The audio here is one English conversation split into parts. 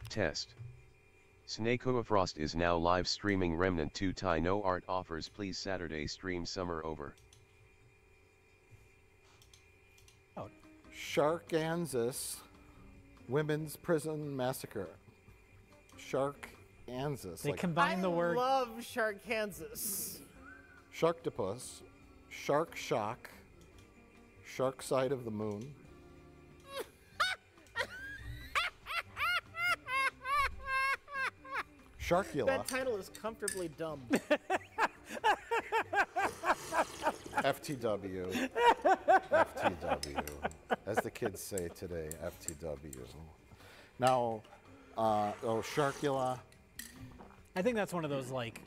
Test. S.W.Frost is now live streaming Remnant 2 Thai No Art offers. Please Saturday stream summer over. Oh. Sharkansas Women's Prison Massacre. Sharkansas. They combine the word. I love Sharkansas. Sharktopus. Shark Shock. Shark Side of the Moon. Sharkula. That title is comfortably dumb. FTW. FTW. As the kids say today, FTW. Now, Sharkula. I think that's one of those like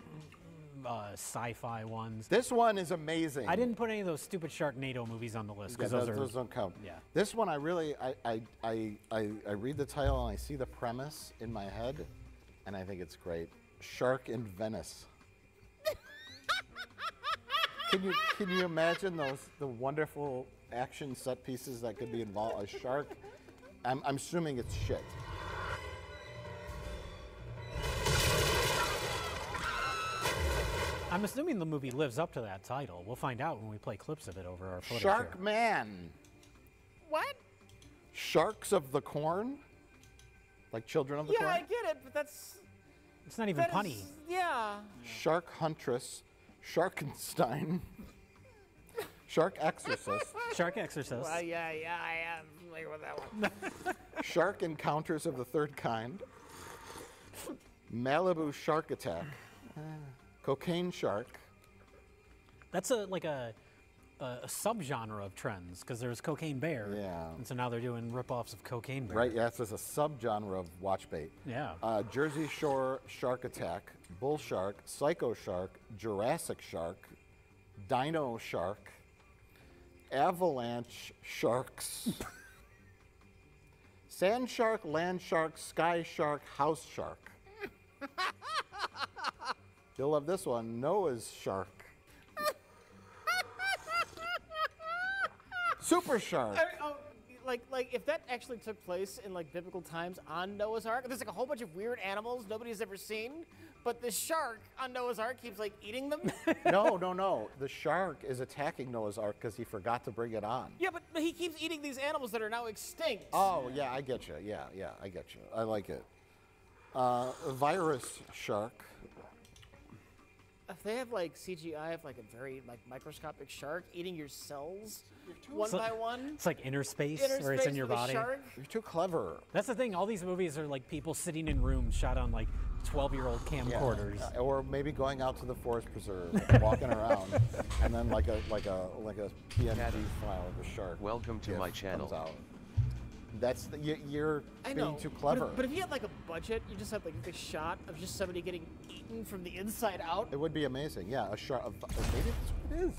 sci-fi ones. This one is amazing. I didn't put any of those stupid Sharknado movies on the list because those don't count. Yeah. This one, I really, I read the title and I see the premise in my head, and I think it's great. Shark in Venice. Can you imagine the wonderful action set pieces that could be involved? A shark. I'm assuming it's shit. I'm assuming the movie lives up to that title. We'll find out when we play clips of it over our footage. Shark here. Man. What? Sharks of the Corn? Like Children of the Corn? Yeah, I get it, but that's... It's not even punny. Yeah. Shark Huntress. Sharkenstein. Shark Exorcist. Shark Exorcist. Well, yeah, I am familiar with that one. Shark Encounters of the Third Kind. Malibu Shark Attack. Cocaine Shark. That's like a subgenre of trends because there's Cocaine Bear. Yeah. And so now they're doing ripoffs of Cocaine Bear. Right, yes, there's a subgenre of watch bait. Yeah. Jersey Shore Shark Attack, Bull Shark, Psycho Shark, Jurassic Shark, Dino Shark, Avalanche Sharks, Sand Shark, Land Shark, Sky Shark, House Shark. You'll love this one, Noah's Shark. Super Shark. Like if that actually took place in like biblical times on Noah's Ark, there's like a whole bunch of weird animals nobody's ever seen, but the shark on Noah's Ark keeps like eating them. No. The shark is attacking Noah's Ark because he forgot to bring it on. Yeah, but he keeps eating these animals that are now extinct. Oh, yeah, I get you. Yeah, I get you. I like it. Virus Shark. If they have like CGI of like a very like microscopic shark eating your cells one by one. It's like inner space where it's in your with a body. shark. You're too clever. That's the thing. All these movies are like people sitting in rooms shot on like 12-year-old camcorders. Yeah. Or maybe going out to the forest preserve, walking around, and then like a PNG file of a shark. Welcome to my channel. Comes out. That's you're I know, being too clever. But if you had like a budget, you just had like a shot of just somebody getting eaten from the inside out. It would be amazing. Yeah, a shark. Maybe that's what it is.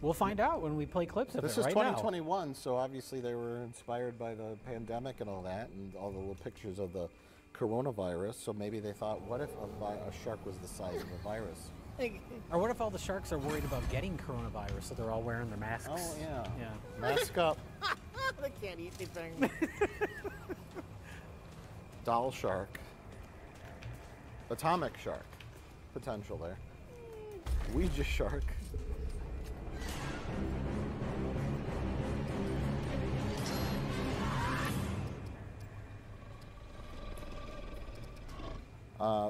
We'll find out when we play clips of This it is right 2021, so obviously they were inspired by the pandemic and all that, and all the little pictures of the coronavirus. So maybe they thought, what if a shark was the size of a virus? now. Or what if all the sharks are worried about getting coronavirus, so they're all wearing their masks? Oh yeah. Yeah. Mask up. They can't eat anything. Doll shark. Atomic shark. Potential there. Ouija shark.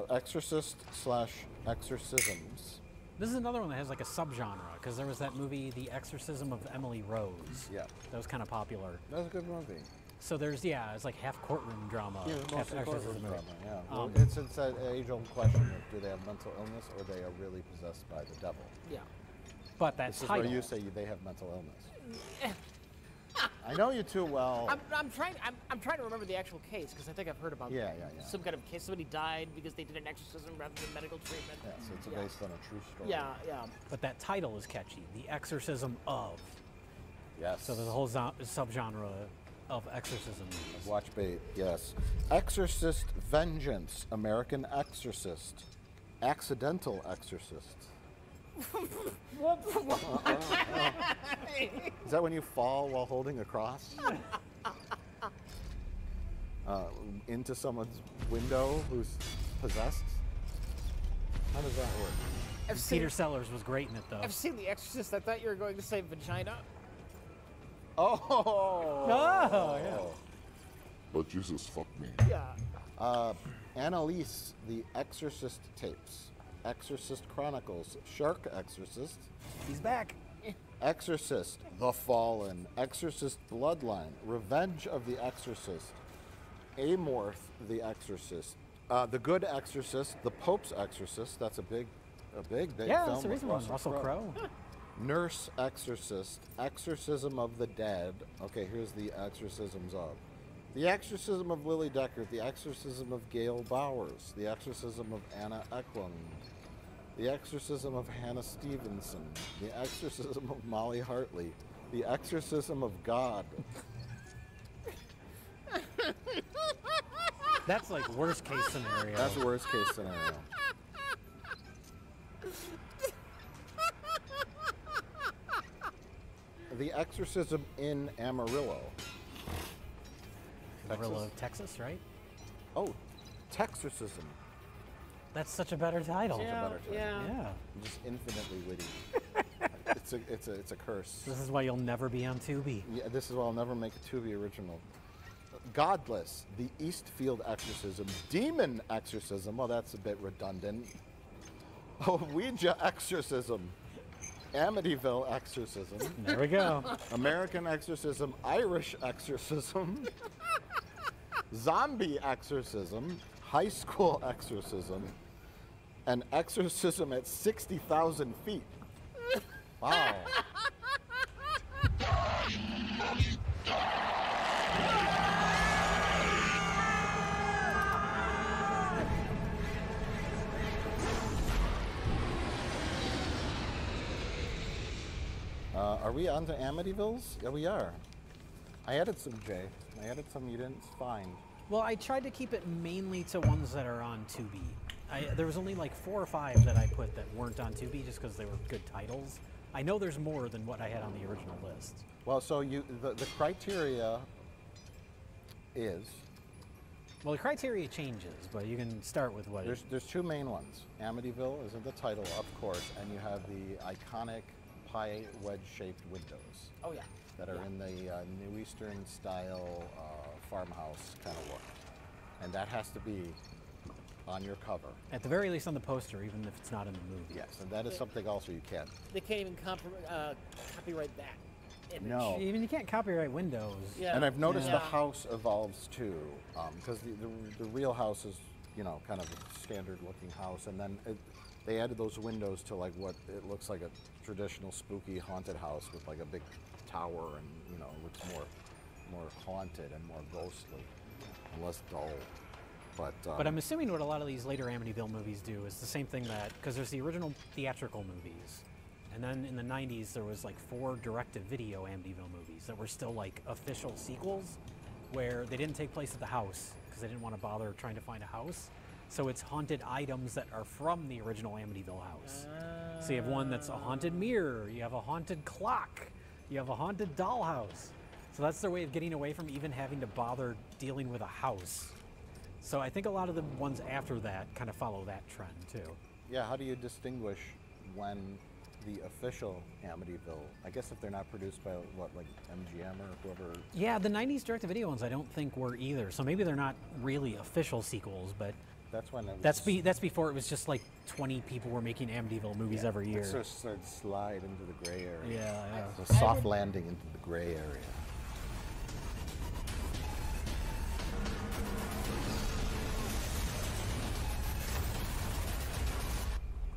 Exorcist/exorcisms. This is another one that has like a subgenre because there was that movie, The Exorcism of Emily Rose. Yeah. That was kind of popular. That was a good movie. So there's, it's like half courtroom drama, half Mostly exorcism courtroom movie. drama, yeah. Well, it's that age-old question of do they have mental illness or they are really possessed by the devil? Yeah. But that This is title. where you say they have mental illness. I know you too well. I'm trying to remember the actual case because I think I've heard about some kind of case. Somebody died because they did an exorcism rather than medical treatment. Yeah, so it's based on a true story. Yeah. But that title is catchy, The Exorcism of. Yes. So there's a whole subgenre of exorcism movies. Watch bait, yes. Exorcist Vengeance, American Exorcist. Accidental Exorcist. Is that when you fall while holding a cross? into someone's window who's possessed? How does that work? Peter Sellers was great in it, though. I've seen The Exorcist. I thought you were going to say vagina. Oh! Oh, yeah. But Jesus fucked me. Yeah. Annalise, The Exorcist tapes. Exorcist Chronicles. Shark Exorcist. He's back. Exorcist, The Fallen. Exorcist Bloodline. Revenge of the Exorcist. Amorth, The Exorcist. The Good Exorcist. The Pope's Exorcist. That's a big Yeah, film. that's the with reason one. Russell Crowe. Nurse Exorcist. Exorcism of the Dead. Okay, here's the exorcisms of. The Exorcism of Lily Deckard. The Exorcism of Gail Bowers. The Exorcism of Anna Eklund. The Exorcism of Hannah Stevenson. The Exorcism of Molly Hartley. The Exorcism of God. That's like worst case scenario. That's the worst case scenario. The Exorcism in Amarillo. Amarillo, Texas, right? Oh, Texorcism. That's such a better title. better title. Yeah. Just infinitely witty. It's a curse. This is why you'll never be on Tubi. Yeah, this is why I'll never make a Tubi original. Godless, the Eastfield Exorcism, Demon Exorcism. Well, that's a bit redundant. Oh, Ouija Exorcism, Amityville Exorcism, There we go. American Exorcism, Irish Exorcism, Zombie Exorcism, High School Exorcism, and Exorcism at 60,000 feet. Wow. Are we on to Amityville's? Yeah, we are. I added some, Jay. I added some you didn't find. Well, I tried to keep it mainly to ones that are on Tubi. There was only like 4 or 5 that I put that weren't on Tubi just because they were good titles. I know there's more than what I had on the original list. Well, so the criteria is Well, the criteria changes, but you can start with what there's 2 main ones. Amityville is in the title, of course, and you have the iconic pie wedge-shaped windows Oh, yeah. that are in the New Eastern style farmhouse kind of look, and that has to be on your cover. At the very least on the poster, even if it's not in the movie. Yes, and that is something also you can. They can't even copyright that image. No. Even you can't copyright windows. Yeah. And I've noticed Yeah. the house evolves too, because the real house is, kind of a standard looking house, and then they added those windows to like what it looks like a traditional spooky haunted house with like a big tower, and it looks more haunted and more ghostly and less dull. But I'm assuming what a lot of these later Amityville movies do is the same thing because there's the original theatrical movies, and then in the 90s there was like 4 direct-to-video Amityville movies that were still like official sequels, where they didn't take place at the house because they didn't want to bother trying to find a house. So it's haunted items that are from the original Amityville house. So you have one that's a haunted mirror, you have a haunted clock, you have a haunted dollhouse. So that's their way of getting away from even having to bother dealing with a house. So I think a lot of the ones after that kind of follow that trend too. yeah, how do you distinguish when the official Amityville, I guess if they're not produced by like MGM or whoever? Yeah, the 90s direct-to-video ones I don't think were either. So maybe they're not really official sequels, but That's when it was, that's before it was just like 20 people were making Amityville movies every year. It sort of started to slide into the gray area. Yeah. It's a soft landing into the gray area.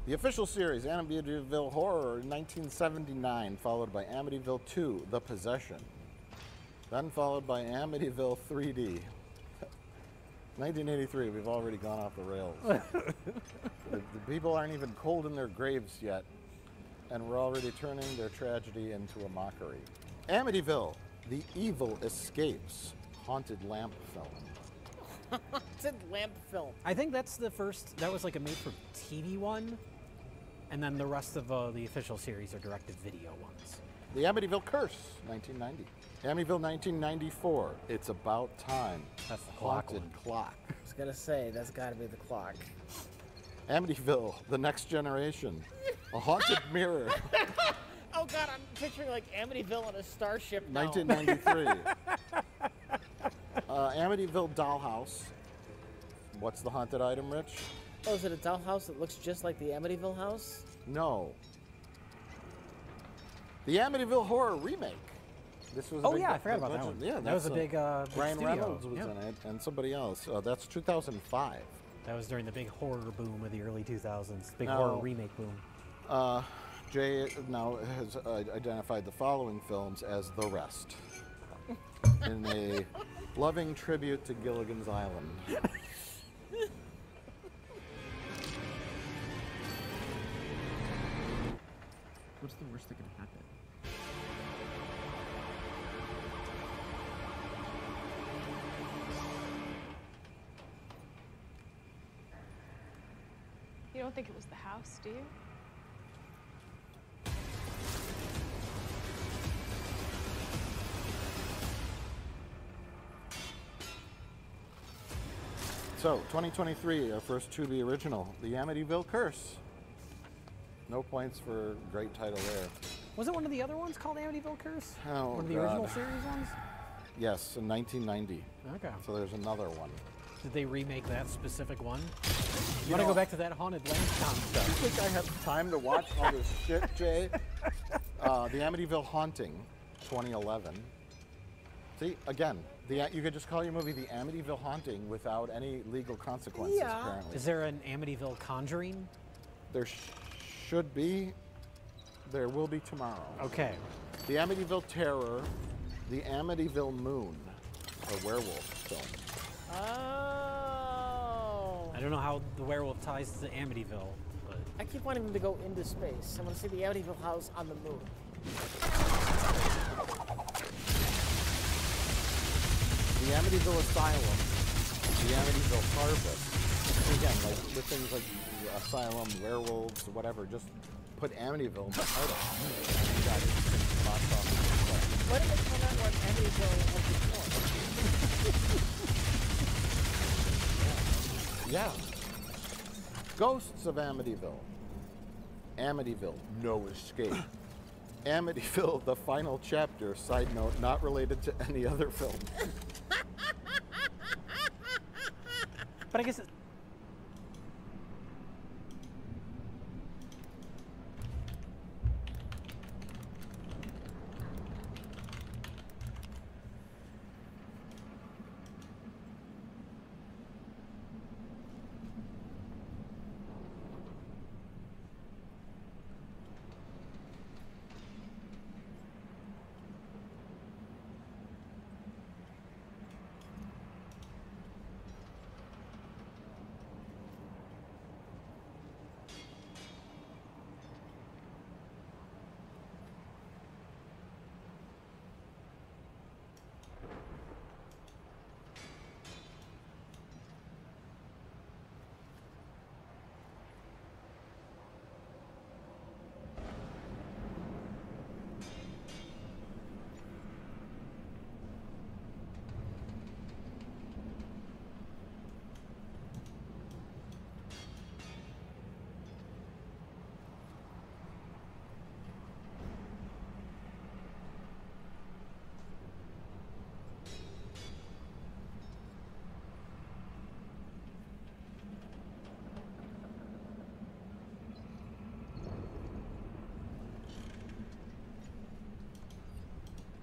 The official series, Amityville Horror, 1979, followed by Amityville 2, The Possession. Then followed by Amityville 3D. 1983, we've already gone off the rails. the people aren't even cold in their graves yet, and we're already turning their tragedy into a mockery. Amityville, The Evil Escapes, haunted lamp film. It's a lamp film. I think that's the first, that was like a made-for-TV one, and then the rest of the official series are direct-to-video ones. The Amityville Curse, 1990. Amityville 1994. It's About Time. That's the clock Haunted one. Clock. I was gonna say, that's gotta be the clock. Amityville, The Next Generation. A Haunted Mirror, Oh god, I'm picturing like Amityville on a starship now. 1993. Amityville Dollhouse. What's the haunted item, Rich? Oh, is it a dollhouse that looks just like the Amityville house? No. The Amityville Horror remake. This was a Oh big yeah, I forgot about that budget- one. Yeah, that was a that's, big, big Ryan studio. Reynolds was Yeah. in it, and somebody else. That's 2005. That was during the big horror boom of the early 2000s. Big Now- horror remake boom. Jay now has identified the following films as the rest, in a loving tribute to Gilligan's Island. What's the worst that can happen? You don't think it was the house, do you? So, 2023, our first to be original, The Amityville Curse. No points for great title there. Was it one of the other ones called Amityville Curse? Oh, One of the God. original series ones? Yes, in 1990. Okay. So there's another one. Did they remake that specific one? You want to go back to that haunted Lancetown You stuff? think I have time to watch all this shit, Jay? The Amityville Haunting, 2011. See, again, you could just call your movie The Amityville Haunting without any legal consequences, Yeah. apparently. Is there an Amityville Conjuring? There should be. There will be tomorrow. Okay. The Amityville Terror, The Amityville Moon, a werewolf film. Oh. I don't know how the werewolf ties to Amityville, but I keep wanting them to go into space. I want to see the Amityville house on the moon. The Amityville Asylum, The Amityville Harvest. Again, like with things like Asylum, werewolves, whatever, just put Amityville in the title. You got it. Box office success. Why did they call that one Amityville of the Yeah. Ghosts of Amityville. Amityville, No Escape. Amityville, The Final Chapter, side note, not related to any other film. but I guess it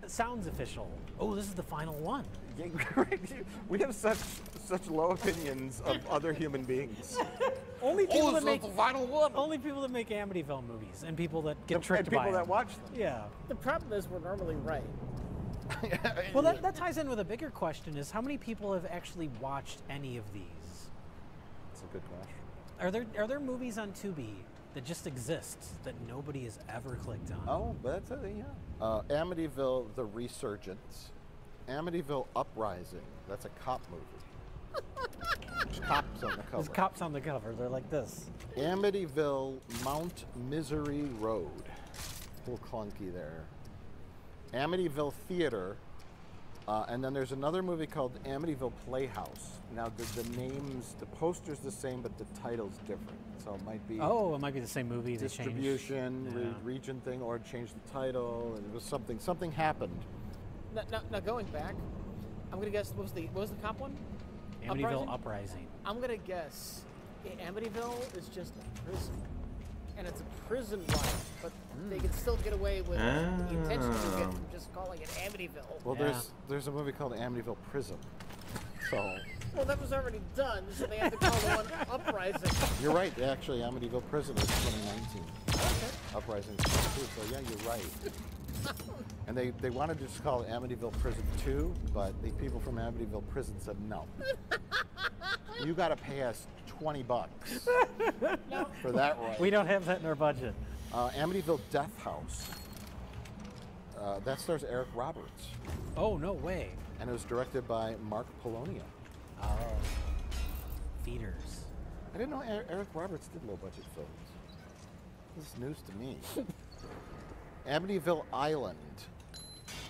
sounds official. Oh, this is the final one. We have such low opinions of other human beings. Only people that make the final one. only people that make Amityville movies and people that get tricked and people by that them. watch them. Yeah. The problem is we're normally right. Well, that ties in with a bigger question: is how many people have actually watched any of these? That's a good question. Are there movies on Tubi that just exist that nobody has ever clicked on? Oh, but that's yeah. Amityville: The Resurgence. Amityville Uprising. That's a cop movie. There's cops on the cover. There's cops on the cover. They're like this. Amityville Mount Misery Road. A little clunky there. Amityville Theater, and then there's another movie called Amityville Playhouse. Now the names, the poster's the same, but the title's different. So it might be Oh, it might be the same movie. They changed. distribution, region thing, or change the title. And it was something happened. Now going back, I'm gonna guess what was the cop one? Amityville Uprising. I'm gonna guess Amityville is just a prison, and it's a prison life, but they can still get away with the intentions you get from just calling it Amityville. Well, there's a movie called Amityville Prison. So. Well, that was already done, so they had to call the one Uprising. You're right. Actually, Amityville Prison is 2019. Okay. Uprising is 22. So yeah, you're right. And they wanted to just call it Amityville Prison 2, but the people from Amityville Prison said no. You got to pay us $20 for that right. We don't have that in our budget. Amityville Death House. That stars Eric Roberts. Oh, no way. And it was directed by Mark Polonia. Oh. Feeders. I didn't know Eric Roberts did low-budget films. This is news to me. Amityville Island.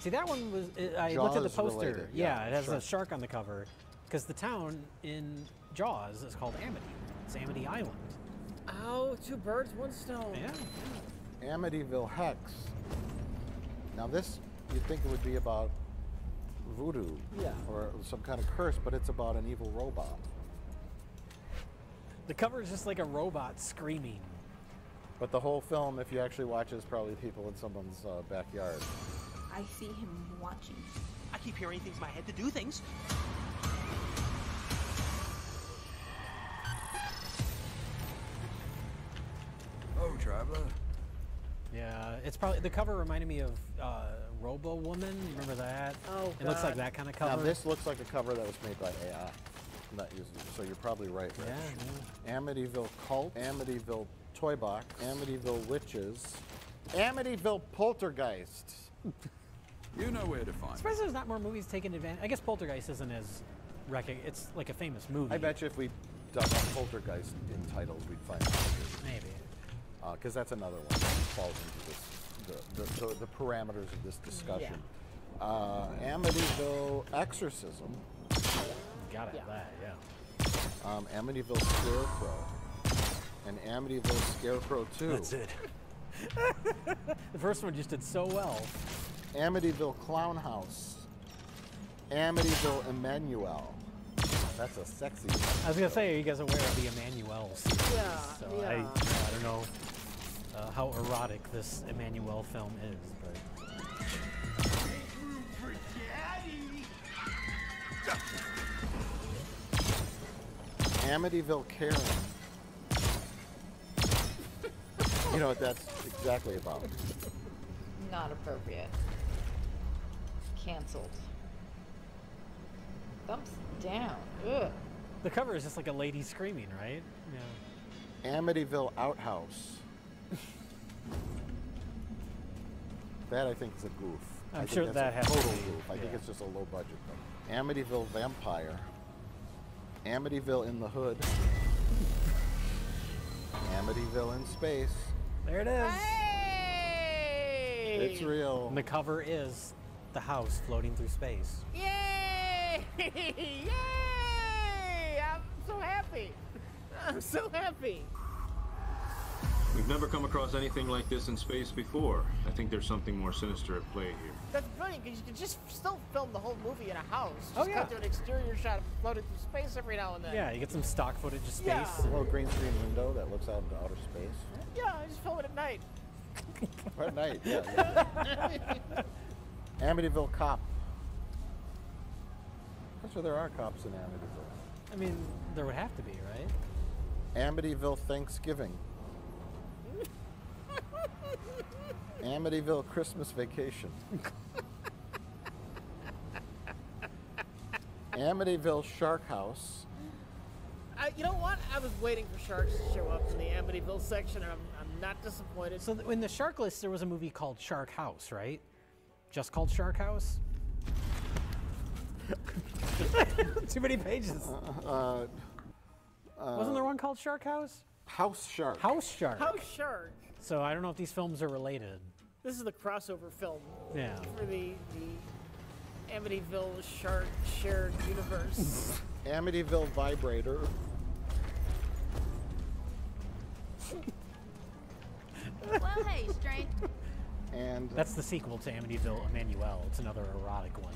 See, that one was. I Jaws looked at the poster. related, Yeah, yeah, it has sure. a shark on the cover. Because the town in Jaws is called Amity. It's Amity Island. Oh, 2 birds, 1 stone. Yeah. Amityville Hex. Now this, you'd think it would be about voodoo or some kind of curse, but it's about an evil robot. The cover is just like a robot screaming. But the whole film, if you actually watch it, is probably people in someone's backyard. I see him watching. I keep hearing things in my head to do things. Oh, traveler. Yeah, it's probably the cover reminded me of Robo Woman. You remember that? Oh, it looks like that kind of cover. Now this looks like a cover that was made by AI. Not using, so you're probably right, Rich. Yeah. Amityville Cult, Amityville Toy Box, Amityville Witches, Amityville Poltergeist. You know where to find I'm surprised there's not more movies taking advantage. I guess Poltergeist isn't as it's like a famous movie. I bet you if we dug up Poltergeist in titles, we'd find it. Maybe. Because that's another one that falls into this, the parameters of this discussion. Amityville Exorcism. Gotta have that, yeah. Amityville Scarecrow. And Amityville Scarecrow 2. That's it. The first one just did so well. Amityville Clown House. Amityville Emmanuel. That's a sexy one. I was gonna say, are you guys aware of the Emmanuel series? Yeah, So yeah. I don't know how erotic this Emmanuel film is, but. Amityville Karen. You know what that's exactly about. Not appropriate. Cancelled. Thumbs down. Ugh. The cover is just like a lady screaming, right? Yeah. Amityville Outhouse. That I think is a goof. I'm I think sure that's that a has to total be, goof. I think yeah. it's just a low budget thing. Amityville Vampire. Amityville in the Hood. Amityville in Space. There it is. Hey! It's real. And the cover is the house floating through space. Yay! Yay! I'm so happy. I'm so happy. We've never come across anything like this in space before. I think there's something more sinister at play here. That's brilliant because you can just still film the whole movie in a house. Just Oh, yeah. cut to an exterior shot floating through space every now and then. Yeah, you get some stock footage of space. Yeah. A little green screen window that looks out into outer space. Yeah, I just film it at night. Or at night, yeah. Amityville Cop. I'm sure there are cops in Amityville. I mean, there would have to be, right? Amityville Thanksgiving. Amityville Christmas Vacation. Amityville Shark House. You know what? I was waiting for sharks to show up in the Amityville section, and I'm not disappointed. So in the Shark List, there was a movie called Shark House, right? Just called Shark House? Too many pages. Wasn't there one called Shark House? House Shark. House Shark. House Shark. So I don't know if these films are related. This is the crossover film. Yeah. For the Amityville shared universe. Amityville vibrator. Well, hey, strange. And that's the sequel to Amityville Emmanuel. It's another erotic one.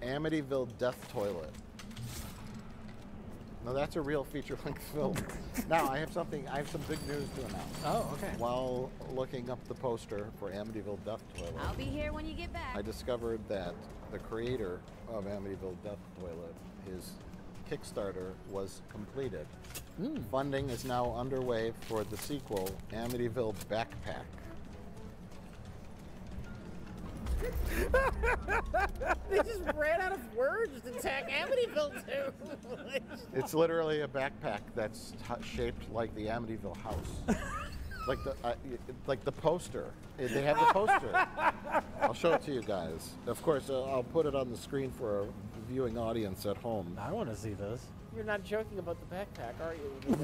Amityville Death Toilet. No, that's a real feature-length film. Now, I have some big news to announce. Oh, okay. While looking up the poster for Amityville Death Toilet, I'll be here when you get back. I discovered that the creator of Amityville Death Toilet, his Kickstarter was completed. Funding is now underway for the sequel, Amityville Backpack. They just ran out of words to tag Amityville too. It's literally a backpack that's shaped like the Amityville house, like the poster. They have the poster. I'll show it to you guys. Of course, I'll put it on the screen for a viewing audience at home. I want to see this. You're not joking about the backpack, are you?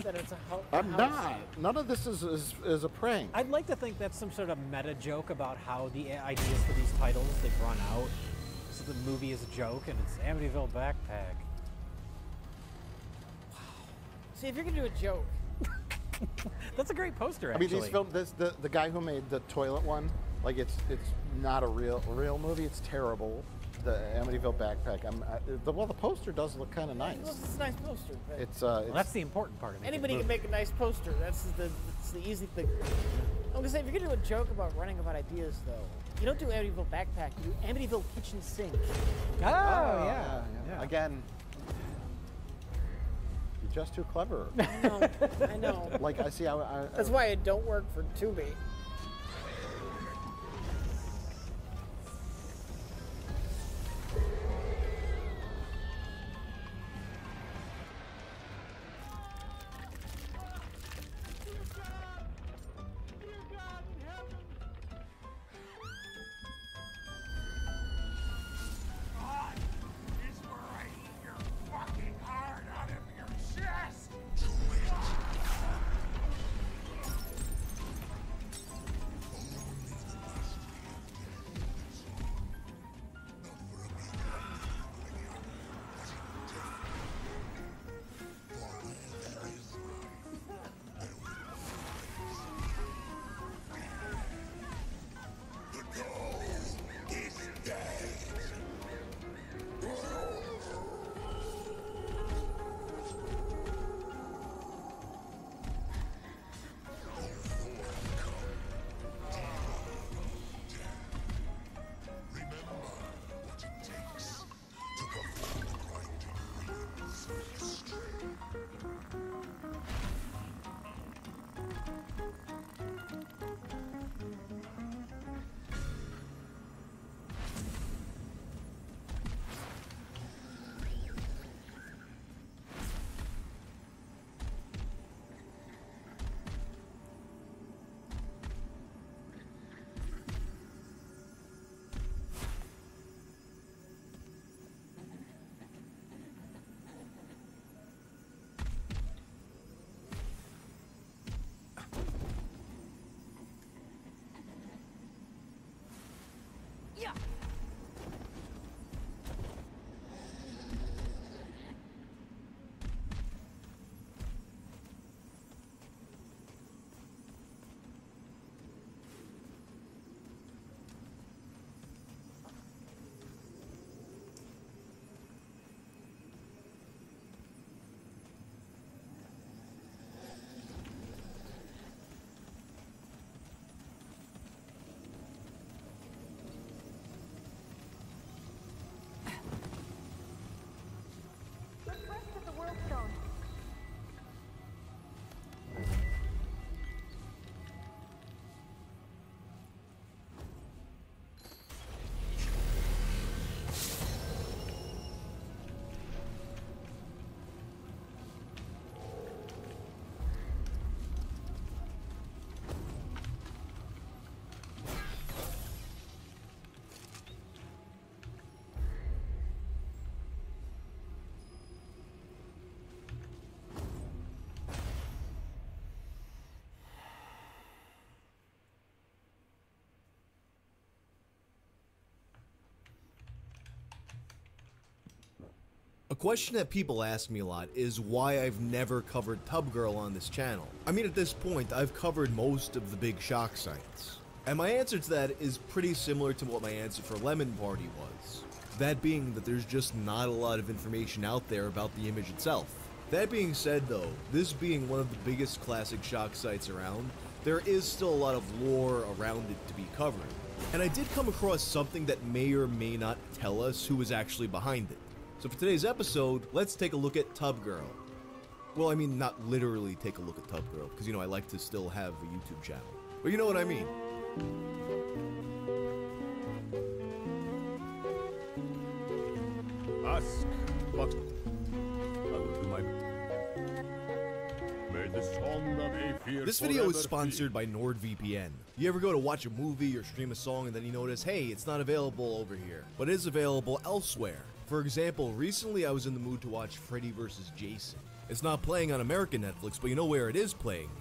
That it's a house. I'm not. None of this is a prank. I'd like to think that's some sort of meta joke about how the ideas for these titles, they've run out. So the movie is a joke, and it's Amityville Backpack. See, if you're gonna do a joke, that's a great poster. Actually, I mean, these films. The guy who made the toilet one, like it's not a real movie. It's terrible. The Amityville Backpack. The poster does look kind of nice. Well, it's a nice poster. But well, that's the important part of it. Anybody can make a nice poster. That's the easy thing. I'm gonna say, if you're gonna do a joke about running about ideas, though, you don't do Amityville Backpack. You do Amityville Kitchen Sink. Oh yeah. Again, you're just too clever. I know. Like I see. That's why it don't work for Tubi. question that people ask me a lot is why I've never covered Tub Girl on this channel. I mean, at this point, I've covered most of the big shock sites. And my answer to that is pretty similar to what my answer for Lemon Party was. That being that there's just not a lot of information out there about the image itself. That being said though, this being one of the biggest classic shock sites around, there is still a lot of lore around it to be covered. And I did come across something that may or may not tell us who was actually behind it. So for today's episode, let's take a look at Tub Girl. Well, I mean, not literally take a look at Tub Girl, because, you know, I like to still have a YouTube channel. But you know what I mean. Ask, but I will do my may the song of a fear. This video is sponsored by NordVPN. You ever go to watch a movie or stream a song and then you notice, hey, it's not available over here, but it is available elsewhere. For example, recently I was in the mood to watch Freddy vs. Jason. It's not playing on American Netflix, but you know where it is playing?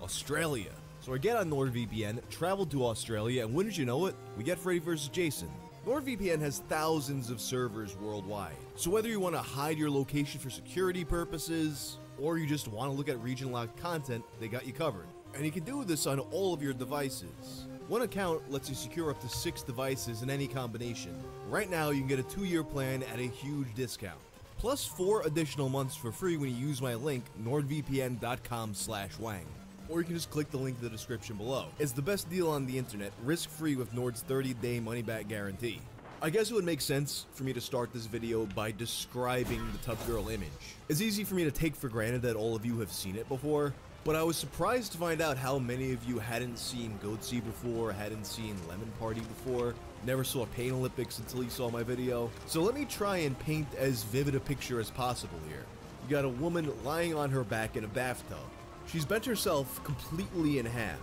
Australia. So I get on NordVPN, travel to Australia, and wouldn't you know it, we get Freddy vs. Jason. NordVPN has thousands of servers worldwide, so whether you want to hide your location for security purposes, or you just want to look at region-locked content, they got you covered. And you can do this on all of your devices. One account lets you secure up to 6 devices in any combination. Right now, you can get a 2-year plan at a huge discount. Plus 4 additional months for free when you use my link, nordvpn.com/wang. Or you can just click the link in the description below. It's the best deal on the internet, risk-free with Nord's 30-day money-back guarantee. I guess it would make sense for me to start this video by describing the Tub Girl image. It's easy for me to take for granted that all of you have seen it before, but I was surprised to find out how many of you hadn't seen Goatsy before, hadn't seen Lemon Party before, never saw Pain Olympics until you saw my video. So let me try and paint as vivid a picture as possible here. You got a woman lying on her back in a bathtub. She's bent herself completely in half,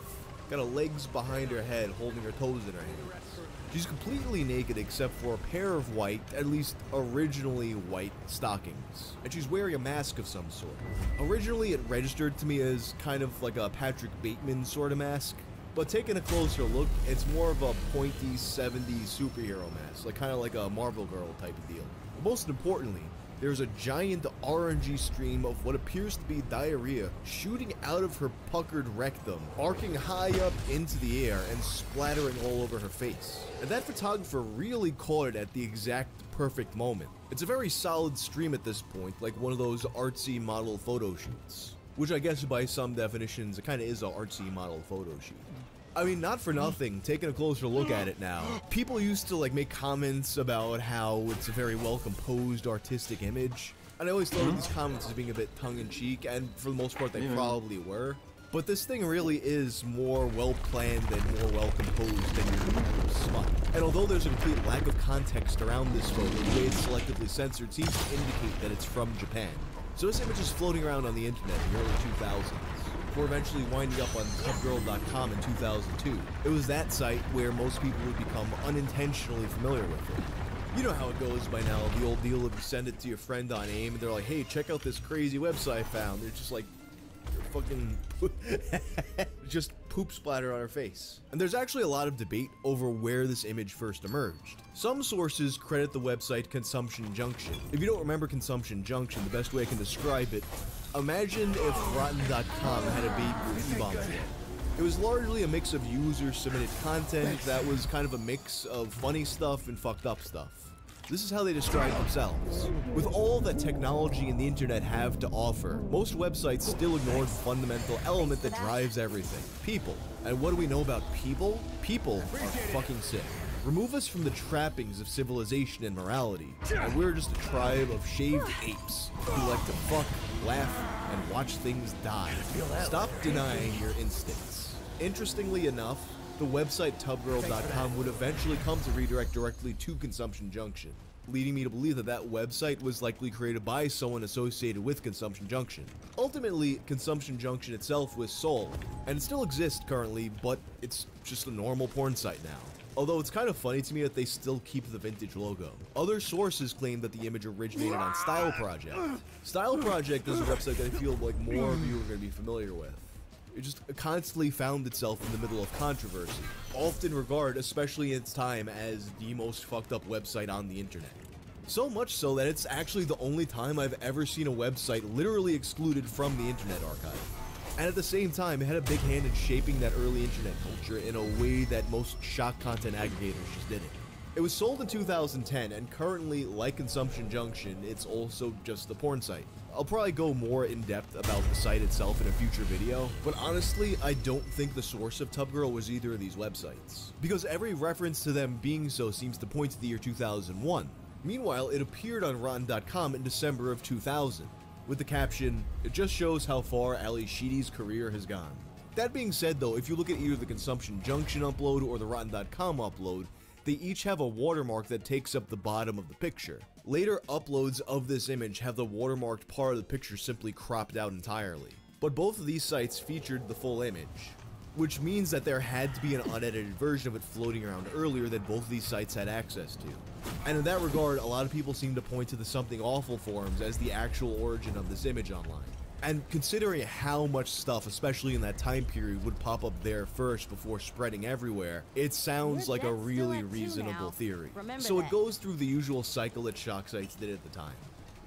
got her legs behind her head holding her toes in her hands. She's completely naked except for a pair of white, at least originally white, stockings. And she's wearing a mask of some sort. Originally it registered to me as kind of like a Patrick Bateman sort of mask, but taking a closer look, it's more of a pointy 70s superhero mask, like kind of like a Marvel Girl type of deal. But most importantly, there's a giant orangey stream of what appears to be diarrhea shooting out of her puckered rectum, arcing high up into the air and splattering all over her face. And that photographer really caught it at the exact perfect moment. It's a very solid stream at this point, like one of those artsy model photo shoots. Which I guess by some definitions, it kind of is an artsy model photo shoot. I mean, not for nothing, taking a closer look at it now, people used to like make comments about how it's a very well composed artistic image, and I always thought of these comments as being a bit tongue-in-cheek, and for the most part they probably were, but this thing really is more well planned and more well composed than your usual smut. And although there's a complete lack of context around this photo, the way it's selectively censored seems to indicate that it's from Japan. So this image is floating around on the internet in the early 2000s. Before eventually winding up on tubgirl.com in 2002. It was that site where most people would become unintentionally familiar with it. You know how it goes by now, the old deal of you send it to your friend on AIM and they're like, hey, check out this crazy website I found. They're just like, fucking just poop splatter on her face. And there's actually a lot of debate over where this image first emerged. Some sources credit the website Consumption Junction. If you don't remember Consumption Junction, the best way I can describe it, imagine if Rotten.com had a baby with E-Bomb. It was largely a mix of user-submitted content that was kind of a mix of funny stuff and fucked up stuff. This is how they describe themselves. With all that technology and the internet have to offer, most websites still ignore the fundamental element that drives everything: people. And what do we know about people? People are fucking sick. Remove us from the trappings of civilization and morality, and we're just a tribe of shaved apes who like to fuck, laugh, and watch things die. Stop denying your instincts. Interestingly enough, the website tubgirl.com would eventually come to redirect directly to Consumption Junction, leading me to believe that that website was likely created by someone associated with Consumption Junction. Ultimately, Consumption Junction itself was sold, and it still exists currently, but it's just a normal porn site now. Although it's kind of funny to me that they still keep the vintage logo. Other sources claim that the image originated on Style Project. Style Project is a website that I feel like more of you are going to be familiar with. It just constantly found itself in the middle of controversy, often regarded, especially in its time, as the most fucked up website on the internet. So much so that it's actually the only time I've ever seen a website literally excluded from the Internet Archive. And at the same time, it had a big hand in shaping that early internet culture in a way that most shock content aggregators just didn't. It was sold in 2010, and currently, like Consumption Junction, it's also just the porn site. I'll probably go more in depth about the site itself in a future video, but honestly, I don't think the source of TubGirl was either of these websites, because every reference to them being so seems to point to the year 2001. Meanwhile, it appeared on Rotten.com in December of 2000, with the caption, "It just shows how far Ali Sheedy's career has gone." That being said though, if you look at either the Consumption Junction upload or the Rotten.com upload, they each have a watermark that takes up the bottom of the picture. Later uploads of this image have the watermarked part of the picture simply cropped out entirely. But both of these sites featured the full image, which means that there had to be an unedited version of it floating around earlier that both of these sites had access to. And in that regard, a lot of people seem to point to the Something Awful forums as the actual origin of this image online. And considering how much stuff, especially in that time period, would pop up there first before spreading everywhere, it sounds like a really reasonable theory. So it goes through the usual cycle that shock sites did at the time.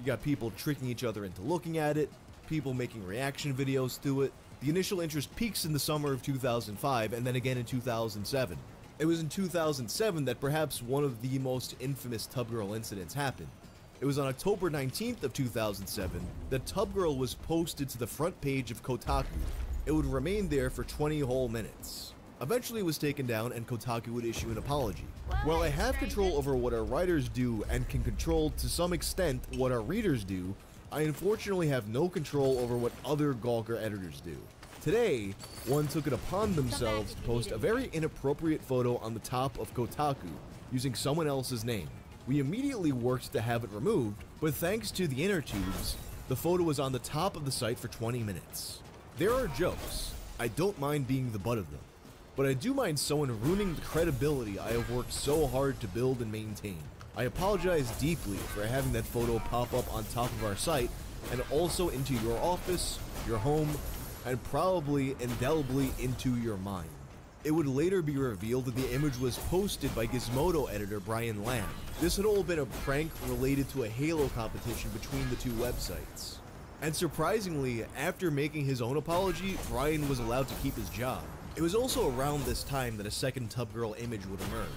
You got people tricking each other into looking at it, people making reaction videos to it. The initial interest peaks in the summer of 2005 and then again in 2007. It was in 2007 that perhaps one of the most infamous TubGirl incidents happened. It was on October 19th of 2007 that TubGirl was posted to the front page of Kotaku. It would remain there for 20 whole minutes. Eventually it was taken down and Kotaku would issue an apology. While I have control over what our writers do and can control to some extent what our readers do, I unfortunately have no control over what other Gawker editors do. Today, one took it upon themselves to post a very inappropriate photo on the top of Kotaku using someone else's name. We immediately worked to have it removed, but thanks to the inner tubes, the photo was on the top of the site for 20 minutes. There are jokes. I don't mind being the butt of them, but I do mind someone ruining the credibility I have worked so hard to build and maintain. I apologize deeply for having that photo pop up on top of our site and also into your office, your home, and probably indelibly into your mind. It would later be revealed that the image was posted by Gizmodo editor Brian Lamb. This had all been a prank related to a Halo competition between the two websites. And surprisingly, after making his own apology, Brian was allowed to keep his job. It was also around this time that a second TubGirl image would emerge.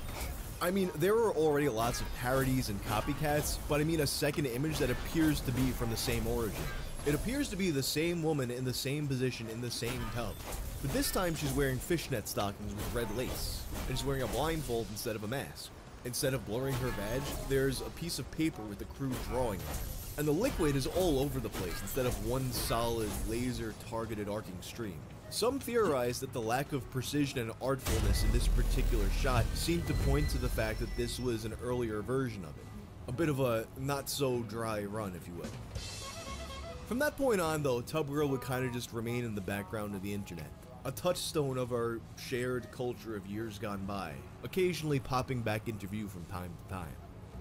I mean, there were already lots of parodies and copycats, but I mean a second image that appears to be from the same origin. It appears to be the same woman in the same position in the same tub, but this time she's wearing fishnet stockings with red lace, and she's wearing a blindfold instead of a mask. Instead of blurring her badge, there's a piece of paper with a crude drawing on it, and the liquid is all over the place instead of one solid, laser-targeted arcing stream. Some theorize that the lack of precision and artfulness in this particular shot seemed to point to the fact that this was an earlier version of it. A bit of a not-so-dry run, if you will. From that point on, though, TubGirl would kind of just remain in the background of the internet, a touchstone of our shared culture of years gone by, occasionally popping back into view from time to time.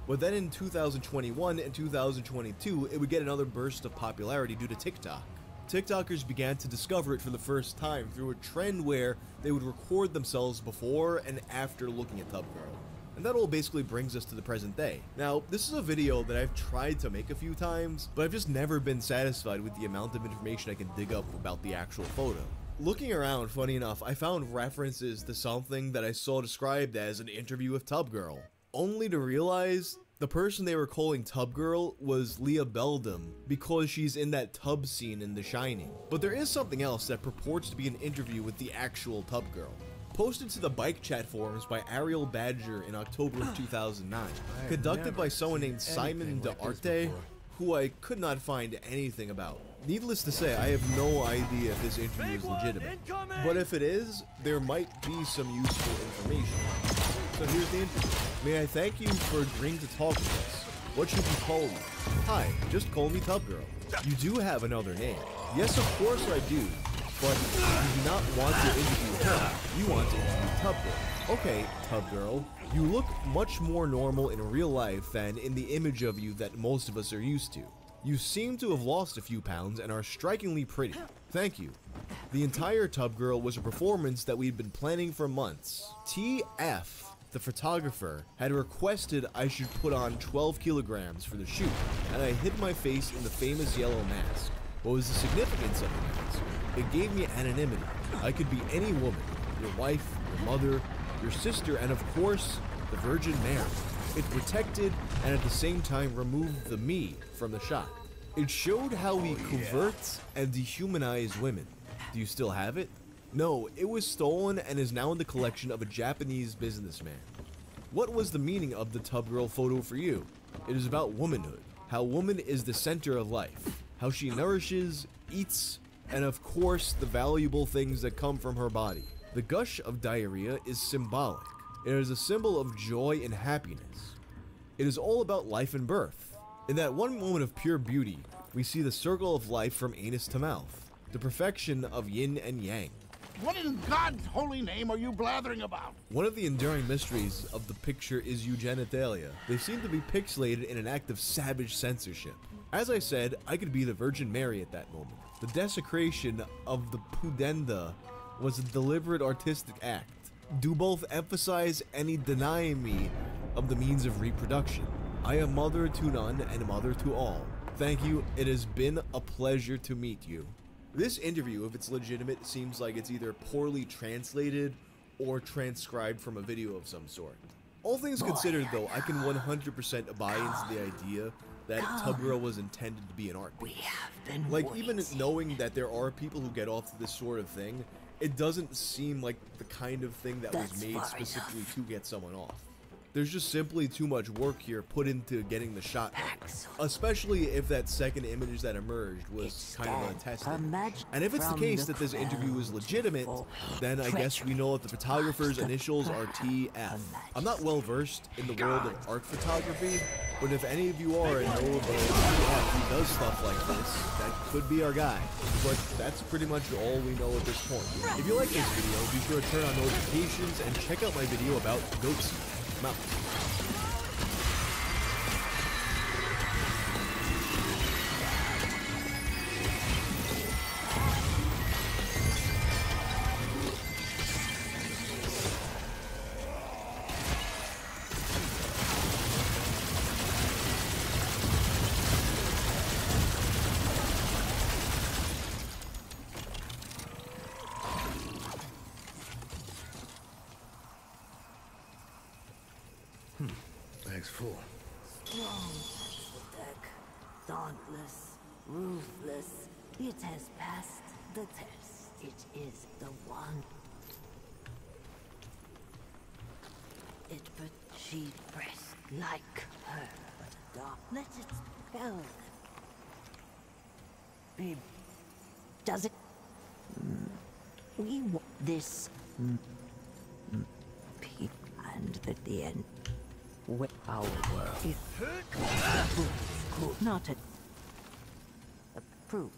But then in 2021 and 2022, it would get another burst of popularity due to TikTok. TikTokers began to discover it for the first time through a trend where they would record themselves before and after looking at TubGirl. And that all basically brings us to the present day. Now, this is a video that I've tried to make a few times, but I've just never been satisfied with the amount of information I can dig up about the actual photo. Looking around, funny enough, I found references to something that I saw described as an interview with TubGirl, only to realize the person they were calling TubGirl was Leah Beldam because she's in that tub scene in The Shining. But there is something else that purports to be an interview with the actual TubGirl. Posted to the bike chat forums by Ariel Badger in October of 2009, conducted by someone named Simon D'Arte, who I could not find anything about. Needless to say, I have no idea if this interview is legitimate, but if it is, there might be some useful information. So here's the interview. May I thank you for agreeing to talk with us. What should we call you? Hi, just call me TubGirl. You do have another name. Yes, of course I do. But you do not want to interview her, you want to interview TubGirl. Okay, TubGirl, you look much more normal in real life than in the image of you that most of us are used to. You seem to have lost a few pounds and are strikingly pretty. Thank you. The entire TubGirl was a performance that we'd been planning for months. TF. The photographer had requested I should put on 12 kilograms for the shoot, and I hid my face in the famous yellow mask. What was the significance of the mask? It gave me anonymity. I could be any woman, your wife, your mother, your sister, and of course, the Virgin Mary. It protected and at the same time removed the me from the shot. It showed how we covert and dehumanize women. Do you still have it? No, it was stolen and is now in the collection of a Japanese businessman. What was the meaning of the tub girl photo for you? It is about womanhood, how woman is the center of life, how she nourishes, eats, and of course the valuable things that come from her body. The gush of diarrhea is symbolic. It is a symbol of joy and happiness. It is all about life and birth. In that one moment of pure beauty, we see the circle of life from anus to mouth, the perfection of yin and yang. What in God's holy name are you blathering about? One of the enduring mysteries of the picture is eugenitalia. They seem to be pixelated in an act of savage censorship. As I said, I could be the Virgin Mary at that moment. The desecration of the pudenda was a deliberate artistic act. Do both emphasize any denying me of the means of reproduction. I am mother to none and mother to all. Thank you, it has been a pleasure to meet you. This interview, if it's legitimate, seems like it's either poorly translated or transcribed from a video of some sort. All things considered though, I can 100% buy into the idea that Tub Girl was intended to be an art piece. Like, even knowing that there are people who get off to this sort of thing, it doesn't seem like the kind of thing that was made specifically to get someone off. There's just simply too much work here put into getting the shot right. Especially if that second image that emerged was kind of untested. And if it's the case that this interview is legitimate, then I guess we know that the photographer's initials are TF. I'm not well versed in the world of art photography, but if any of you are and know of a TF who does stuff like this, that could be our guy. But that's pretty much all we know at this point. If you like this video, be sure to turn on notifications and check out my video about goats. Mount. Bag's full. Strong as the deck, dauntless, ruthless. It has passed the test. It is the one. It but she pressed like her, but dark. Let it spell them. Babe, does it? We want this. Peak and at the end. With our world. Could not approve.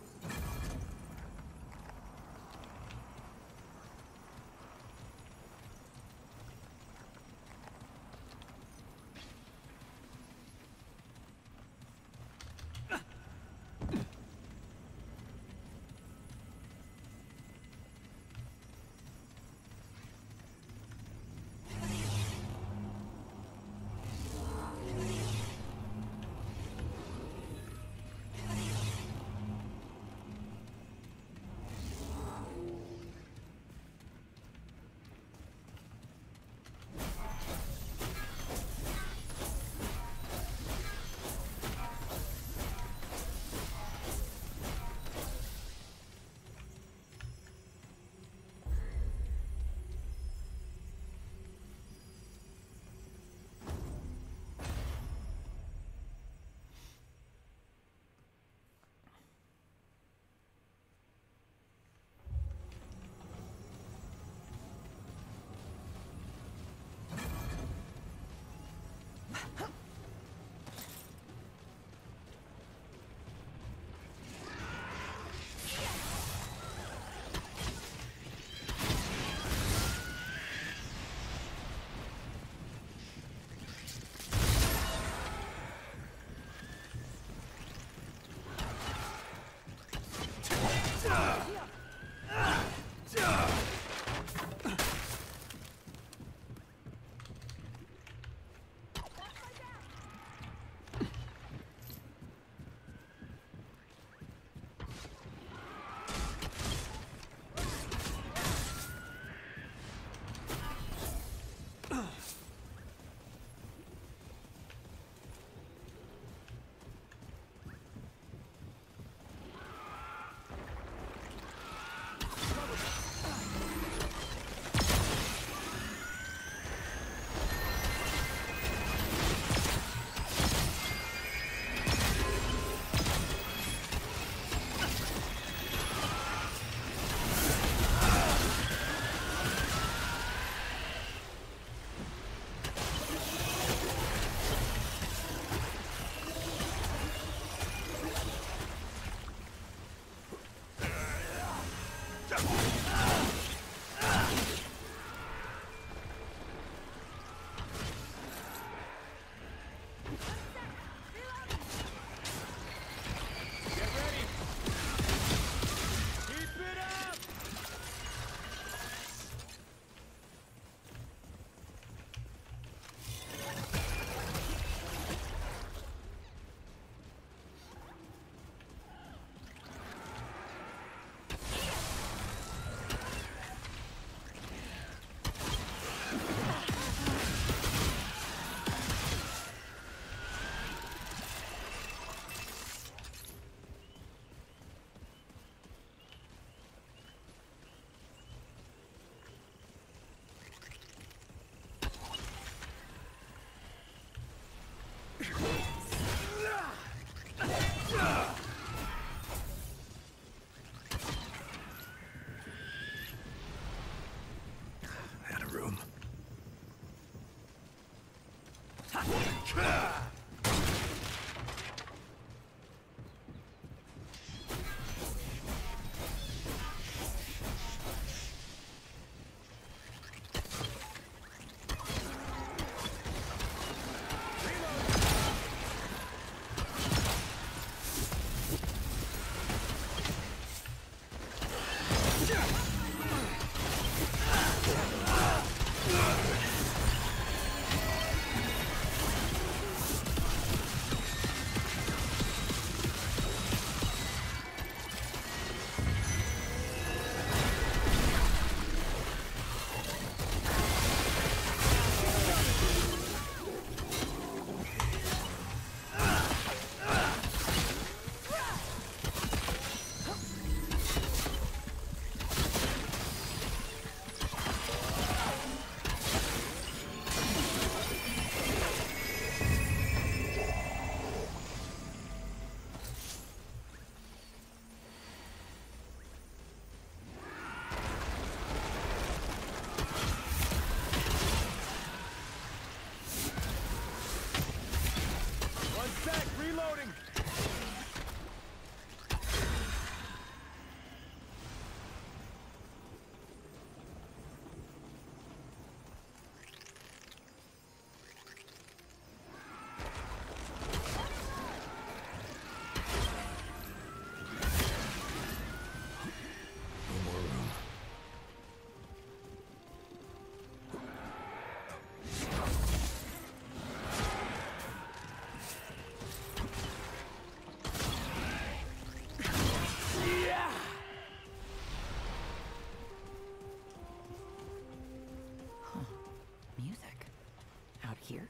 Here?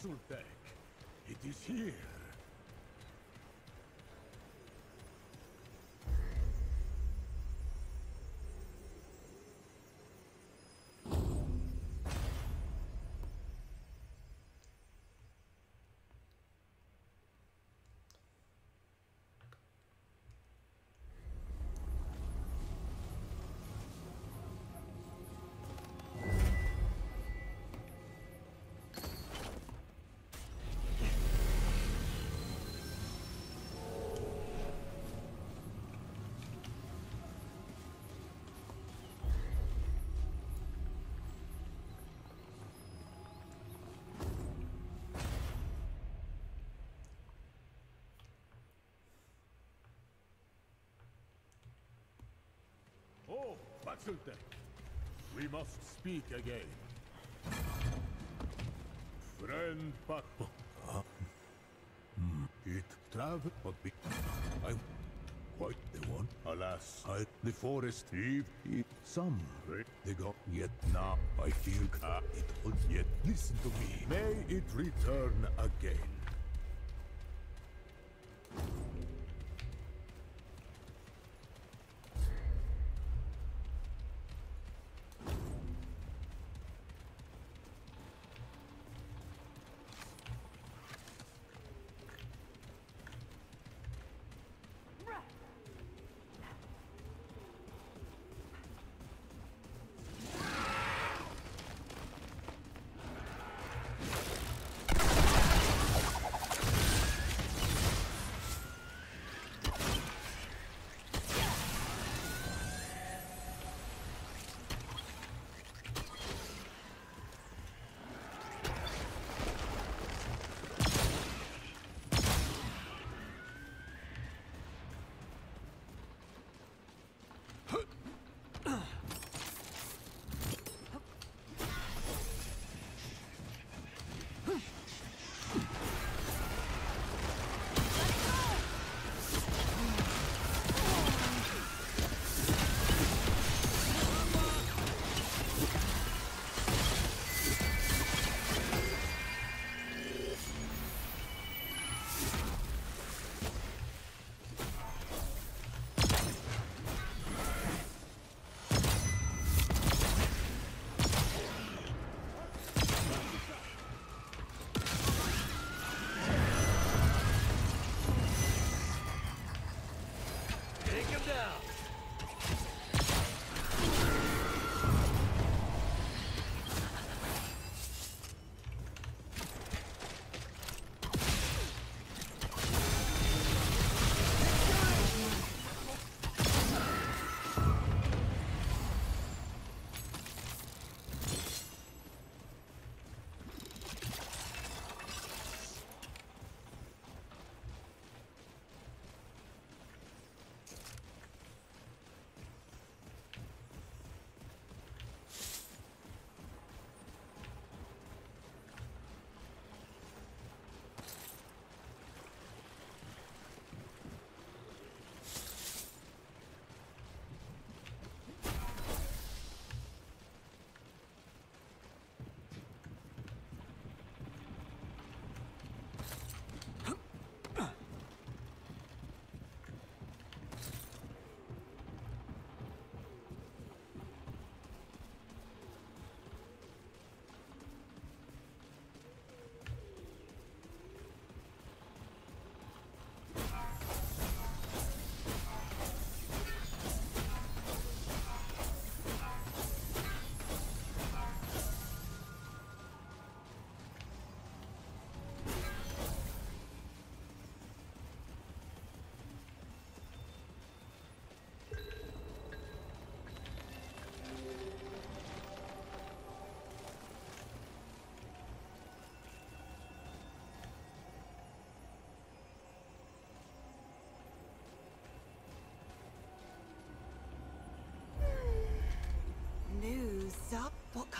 Sultek, it is here. Oh, Sultek, we must speak again. Friend it travel but be I'm quite the one. Alas, the forest Eve some they got yet now I feel it would yet listen to me. May it return again.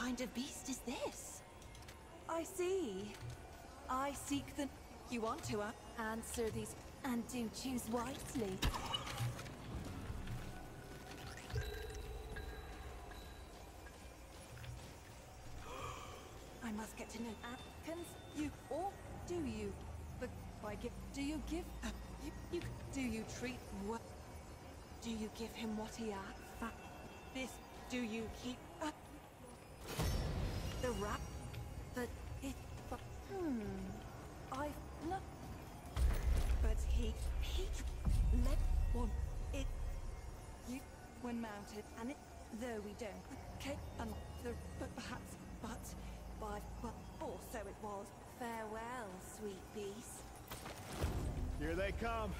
kind of beast is this? I see. I seek the... You want to answer these and do choose wisely. I must get to know Atkins. You or do you? But by give, do you give? Do you treat what? Do you give him what he asks? This? Do you keep the rap? But it. I've not. But he let one it. You when mounted and it. Though we don't. Okay, the but perhaps but also it was. Farewell, sweet beast. Here they come.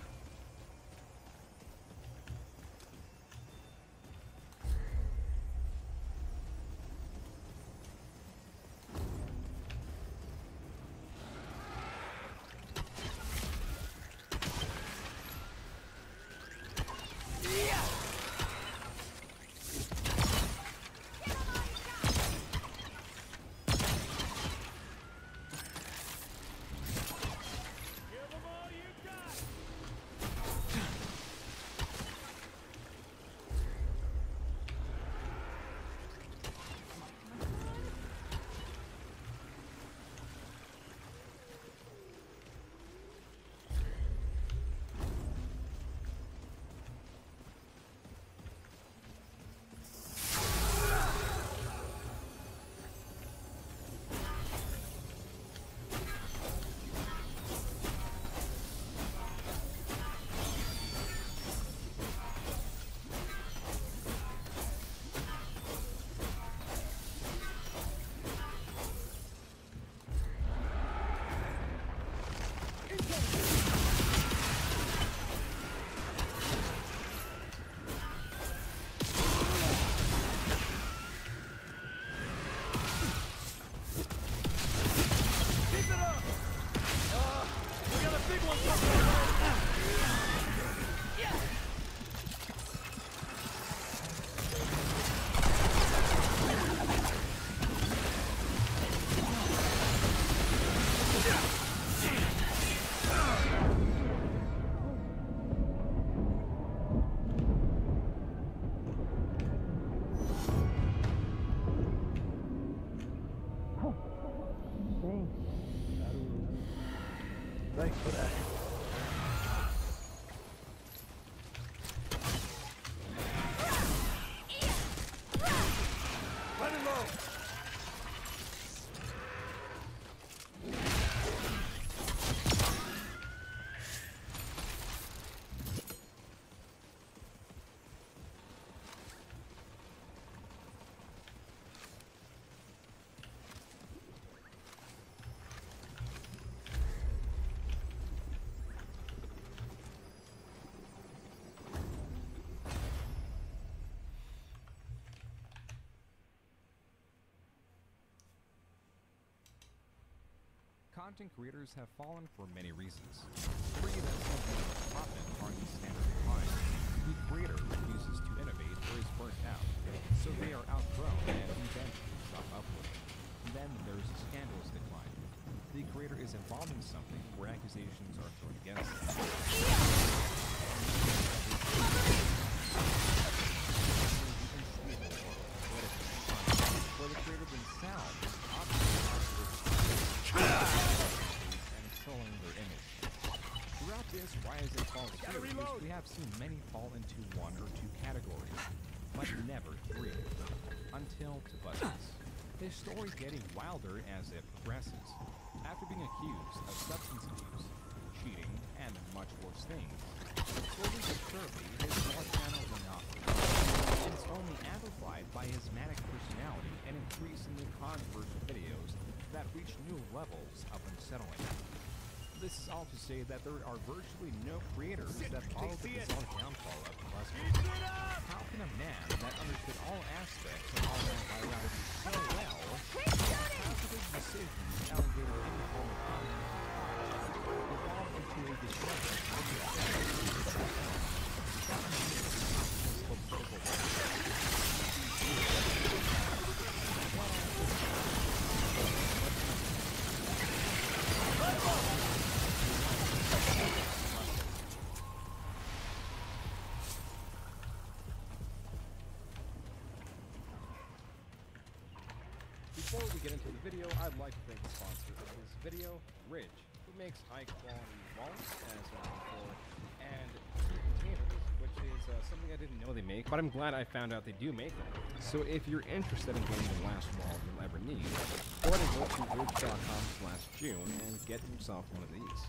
Thanks for that. Running low. Content creators have fallen for many reasons. Three that something profit are in standard decline. The creator refuses to innovate or is burnt out, so they are outgrown and eventually drop upward. Then there's scandalous decline. The creator is involved in something where accusations are thrown against them. Where the creator themselves is and trolling their image. Throughout this Rise and Fall series, we have seen many fall into one or two categories, but never three. Until to Buttons. His story getting wilder as it progresses. After being accused of substance abuse, cheating, and much worse things, slowly but surely his small channel went off. It's only amplified by his manic personality and increasingly controversial videos that reach new levels of unsettling. This is all to say that there are virtually no creators that follow the bizarre downfall of BuzzFeed. How can a man that understood all aspects of online virality so well positive decisions elevated any form of content evolve into a discussion of the Before we get into the video, I'd like to thank the sponsor of this video, Ridge, who makes high-quality wallets, as before, and containers, which is something I didn't know they make, but I'm glad I found out they do make them. So if you're interested in getting the last wallet you'll ever need, go ahead and go to ridge.com/June and get yourself one of these.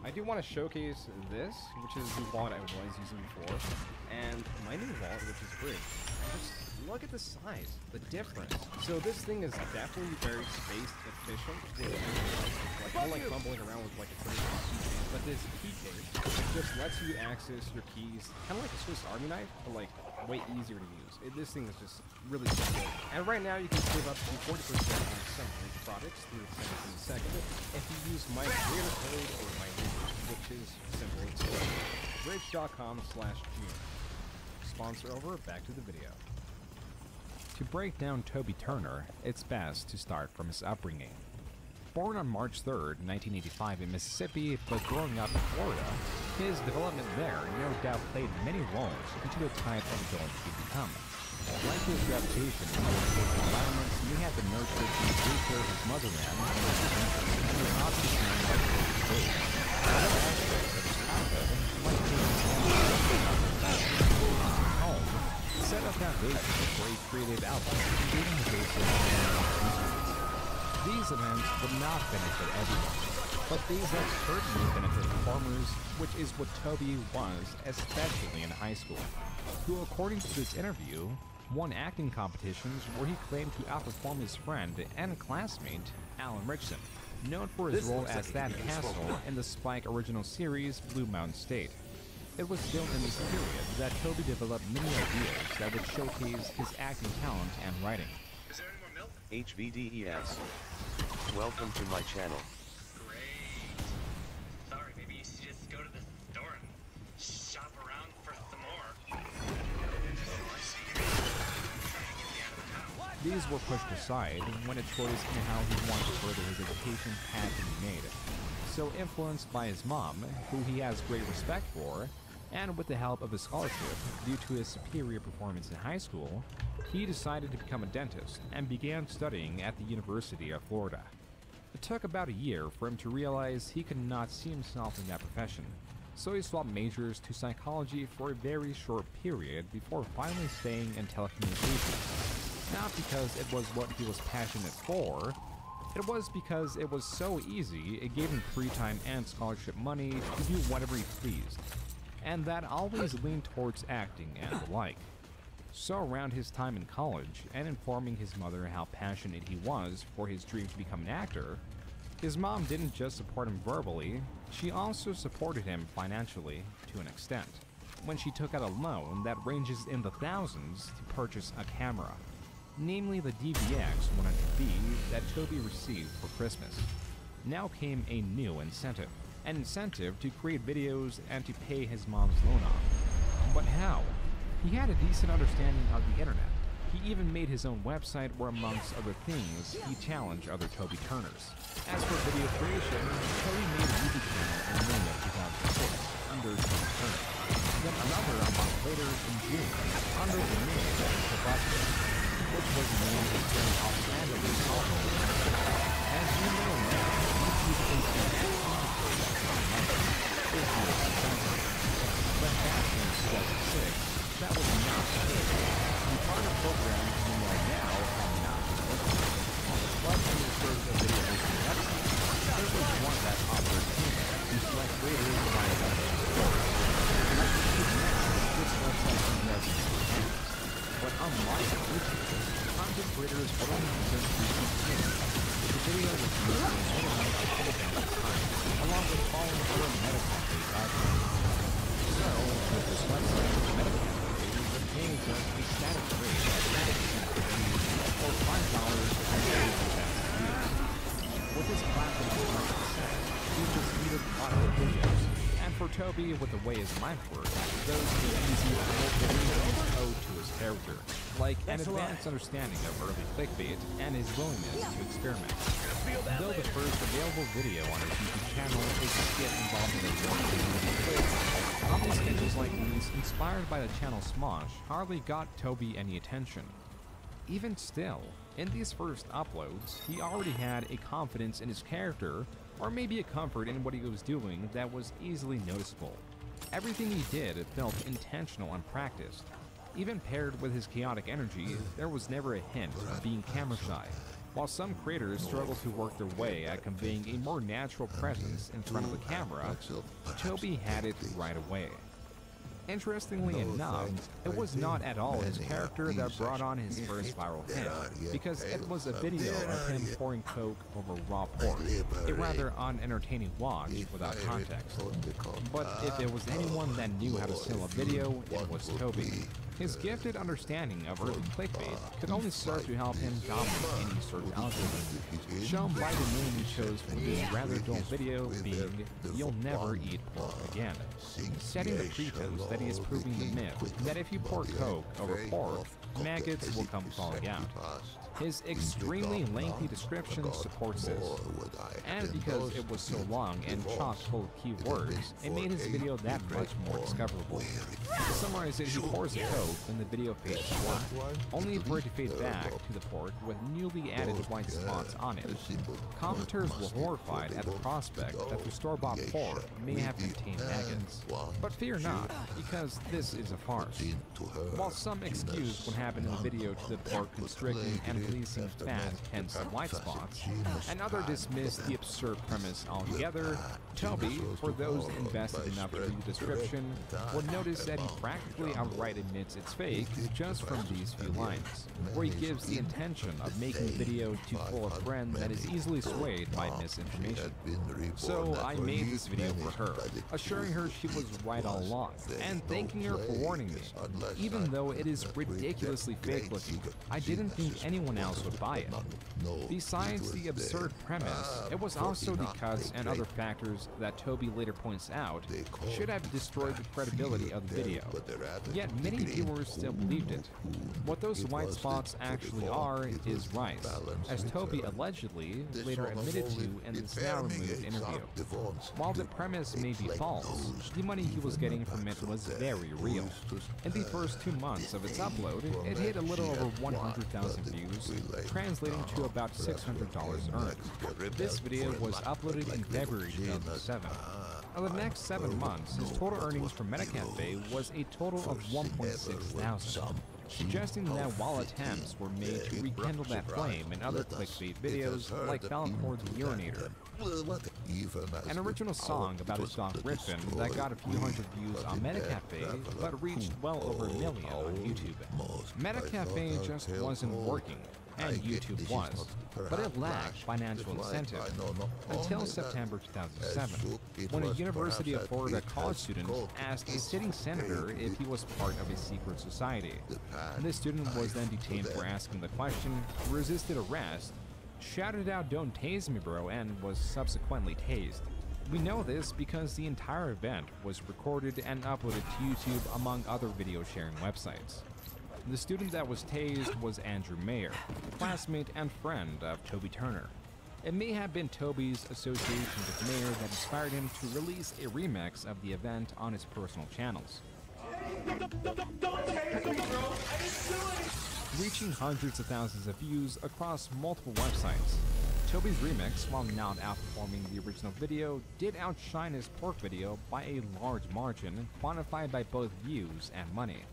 I do want to showcase this, which is the wallet I was using before, and my new wallet, which is Bridge. Just look at the size, the difference. So this thing is definitely very space efficient. Like, I don't like fumbling around with like a crazy keychain, but this key case just lets you access your keys, kind of like a Swiss Army knife, but like way easier to use. This thing is just really simple. And right now you can save up to 40% on some Bridge products through the 17th if you use my creator code or my which is simple. It's bridge.com/June. Sponsor over, back to the video. To break down Toby Turner, it's best to start from his upbringing. Born on March 3rd, 1985 in Mississippi, but growing up in Florida, his development there no doubt played many roles into the type of adult he'd become. Like his reputation in those environments, he had the nurture to take care of his mother and was not concerned by his age. Other aspects of his childhood, like his home, set a foundation for a creative outlet, including the basic instruments. These events would not benefit everyone, but these have certainly benefited farmers, which is what Toby was, especially in high school, who, according to this interview, won acting competitions where he claimed to outperform his friend and classmate, Alan Richson, known for his role as Thad Castle in the Spike original series Blue Mountain State. It was still in this period that Toby developed many ideas that would showcase his acting talent and writing. Is there any more milk? HVDES. Welcome to my channel. Great. Sorry, maybe you should just go to the store and shop around for some more. These were pushed aside when a choice in how he wanted to further his education had to be made. So influenced by his mom, who he has great respect for, and with the help of a scholarship due to his superior performance in high school, he decided to become a dentist and began studying at the University of Florida. It took about a year for him to realize he could not see himself in that profession, so he swapped majors to psychology for a very short period before finally staying in telecommunications. Not because it was what he was passionate for, it was because it was so easy, it gave him free time and scholarship money to do whatever he pleased, and that always leaned towards acting and the like. So around his time in college, and informing his mother how passionate he was for his dream to become an actor, his mom didn't just support him verbally, she also supported him financially to an extent, when she took out a loan that ranges in the thousands to purchase a camera, namely the DVX 100B that Toby received for Christmas. Now came a new incentive, an incentive to create videos and to pay his mom's loan off. But how? He had a decent understanding of the internet. He even made his own website where, amongst other things, he challenged other Toby Turners. As for video creation, Toby made a YouTube channel in May of 2006 under Toby Turner. Then another a month later in June under the name of S.W.Frost, which was named as very offhandedly awful. As you know now, YouTube is an but back in 2006, that was not the case. The part of programs you know now are not working. But when you search a video hosting website, there was one that offered payments to select creators by a like YouTube now, this website doesn't exist. But unlike YouTube, content creators would only just receive payments. The video was used in minimum of 4 time, along with following other Metacamp guidelines. So, with this website, Metacamp the pay is just a static rate of 90% or $5 With this platform of market success, he just needed audio videos. And for Toby, with the way his mind works, those were easy to hold the videos owed to his character, like an advanced understanding of early clickbait and his willingness to experiment. Though the first available video on his YouTube channel is a skit involving a obvious sketches like these, inspired by the channel Smosh, hardly got Toby any attention. Even still, In these first uploads, he already had a confidence in his character, or maybe a comfort in what he was doing that was easily noticeable. Everything he did felt intentional and practiced. Even paired with his chaotic energy, there was never a hint of being camera shy. While some creators struggle to work their way at conveying a more natural presence in front of the camera, Toby had it right away. Interestingly enough, it was not at all his character that brought on his first viral hit, because it was a video of him pouring coke over raw pork, a rather unentertaining watch without context. But if there was anyone that knew how to sell a video, it was Toby. His gifted understanding of early clickbait could only serve to help him dominate any search algorithm, shown by the name he chose for this rather dull video being "You'll Never Eat Pork Again," setting the pretense that he is proving the myth that if you pour coke over pork, maggots will come falling out. His extremely lengthy description supports this, and because it was so long and chock full of keywords, it made his video that much more discoverable. To summarize it, he pours the coke and the video fades to black, only for it to fade back to the pork with newly added white spots on it. Commenters were horrified at the prospect that the store-bought pork may have contained maggots. But fear not, because this is a farce. While some excuse what happened in the video to the pork constricting and releasing fat, hence the white spots, and others dismissed the absurd premise altogether, Toby, for those invested enough to read the description, would notice that he practically outright admits it's fake just from these few lines, where he gives the intention of making a video to fool a friend that is easily swayed by misinformation. So I made this video for her, assuring her she was right all along, and thanking her for warning me. Even though it is ridiculously fake looking, I didn't think anyone else would buy it. Besides the absurd premise, it was also the cuts and other factors that Toby later points out should have destroyed the credibility of the video. Yet many viewers still believed it. What those white spots actually are is rice, as Toby allegedly later admitted to in this now-removed interview. While the premise may be false, the money he was getting from it was very real. In the first 2 months of its upload, it hit a little over 100,000 views, translating to about $600 earned. This video was uploaded in February 2007. Over the next 7 months, his total earnings from MetaCafe was a total of $1.6 thousand, suggesting that while attempts were made to rekindle that flame in other clickbait videos like Falcon's Urinator, an original song about his dog Griffin that got a few hundred views on MetaCafe but reached well over 1 million on YouTube. MetaCafe just wasn't working, and YouTube was, but it lacked financial incentive until September 2007, when a University of Florida college student asked a sitting senator if he was part of a secret society. This student was then detained for asking the question, resisted arrest, shouted out "Don't tase me bro," and was subsequently tased. We know this because the entire event was recorded and uploaded to YouTube among other video sharing websites. The student that was tased was Andrew Mayer, classmate and friend of Toby Turner. It may have been Toby's association with Mayer that inspired him to release a remix of the event on his personal channels, reaching hundreds of thousands of views across multiple websites. Toby's remix, while not outperforming the original video, did outshine his pork video by a large margin, quantified by both views and money.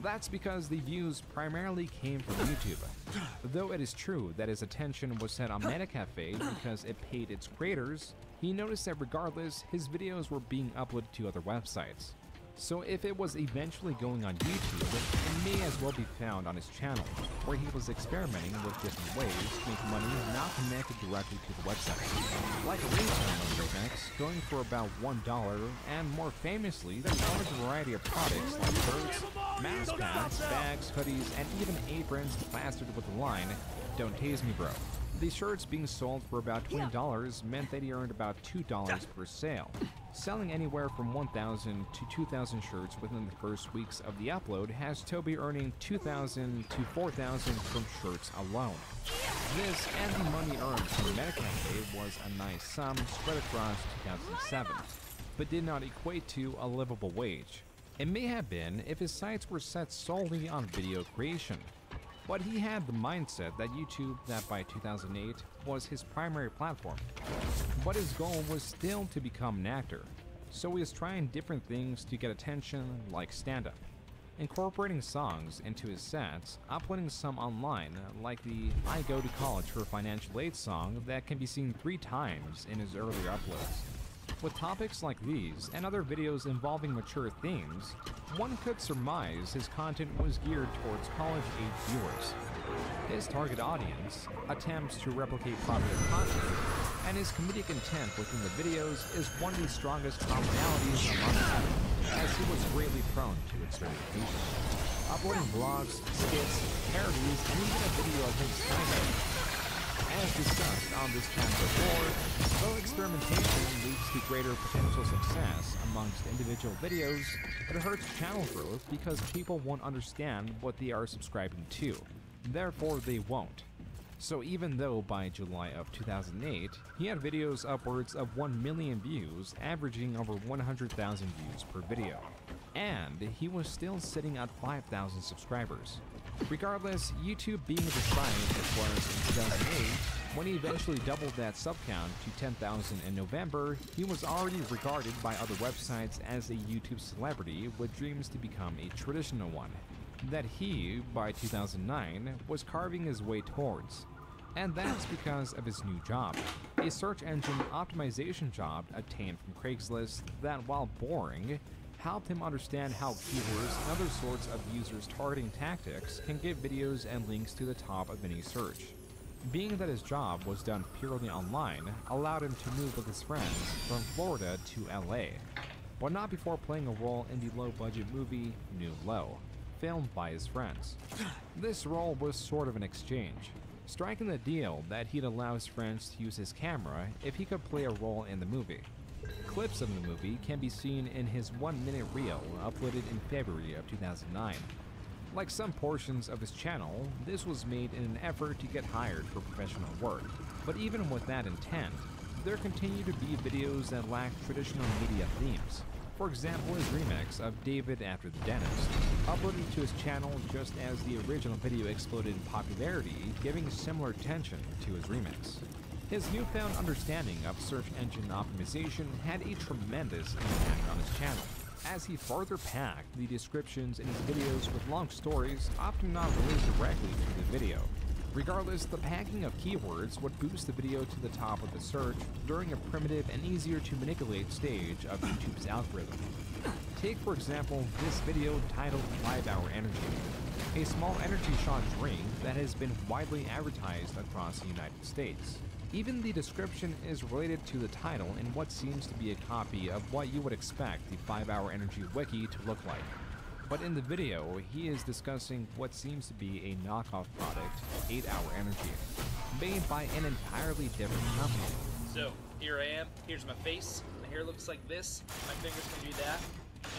That's because the views primarily came from YouTube, though it is true that his attention was set on MetaCafe because it paid its creators. He noticed that regardless, his videos were being uploaded to other websites. So if it was eventually going on YouTube, it may as well be found on his channel, where he was experimenting with different ways to make money not connected directly to the website. Like a Ringtone remix, going for about $1, and more famously, the large variety of products like shirts, mask packs, bags, hoodies, and even aprons plastered with the line, "Don't tase me bro." These shirts being sold for about $20 meant that he earned about $2 per sale, selling anywhere from 1,000 to 2,000 shirts within the first weeks of the upload has Toby earning 2,000 to 4,000 from shirts alone. This and the money earned from MetaCafe was a nice sum spread across 2007, but did not equate to a livable wage. It may have been if his sights were set solely on video creation. But he had the mindset that YouTube, that by 2008, was his primary platform. But his goal was still to become an actor, so he was trying different things to get attention, like stand-up, incorporating songs into his sets, uploading some online, like the I Go to College for Financial Aid song that can be seen 3 times in his earlier uploads. With topics like these and other videos involving mature themes, one could surmise his content was geared towards college-age viewers. His target audience attempts to replicate popular content, and his comedic intent within the videos is one of the strongest commonalities among them, as he was greatly prone to experimentation. Uploading vlogs, skits, parodies, and even a video of him skydiving. As discussed on this channel before, though experimentation leads to greater potential success amongst individual videos, it hurts channel growth because people won't understand what they are subscribing to, therefore they won't. So even though by July of 2008, he had videos upwards of 1 million views, averaging over 100,000 views per video, and he was still sitting at 5,000 subscribers. Regardless, YouTube being the size it was in 2008, when he eventually doubled that sub count to 10,000 in November, he was already regarded by other websites as a YouTube celebrity with dreams to become a traditional one, that he, by 2009, was carving his way towards. And that's because of his new job, a search engine optimization job obtained from Craigslist that, while boring, helped him understand how keywords and other sorts of users' targeting tactics can get videos and links to the top of any search. Being that his job was done purely online allowed him to move with his friends from Florida to LA, but not before playing a role in the low-budget movie New Low, filmed by his friends. This role was sort of an exchange, striking the deal that he'd allow his friends to use his camera if he could play a role in the movie. Clips of the movie can be seen in his 1-minute reel uploaded in February of 2009. Like some portions of his channel, this was made in an effort to get hired for professional work. But even with that intent, there continue to be videos that lack traditional media themes. For example, his remix of David After the Dentist, uploaded to his channel just as the original video exploded in popularity, giving similar attention to his remix. His newfound understanding of search engine optimization had a tremendous impact on his channel, as he further packed the descriptions in his videos with long stories, often not related directly to the video. Regardless, the packing of keywords would boost the video to the top of the search during a primitive and easier to manipulate stage of YouTube's algorithm. Take, for example, this video titled 5-Hour Energy, a small energy shot drink that has been widely advertised across the United States. Even the description is related to the title in what seems to be a copy of what you would expect the 5-Hour Energy wiki to look like. But in the video, he is discussing what seems to be a knockoff product, 8-Hour Energy, made by an entirely different company. So, here I am, here's my face, my hair looks like this, my fingers can do that,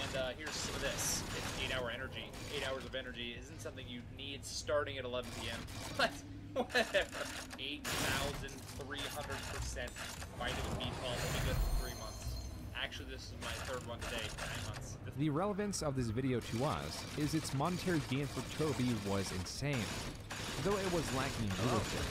and here's some of this. It's 8-Hour Energy. 8 hours of energy isn't something you need starting at 11 p.m., but whatever. 8,300% vitamin B12 will be good for 3 months. Actually, this is my 3rd one today, 9 months. The relevance of this video to us is its monetary gain for Toby was insane, though it was lacking viewership.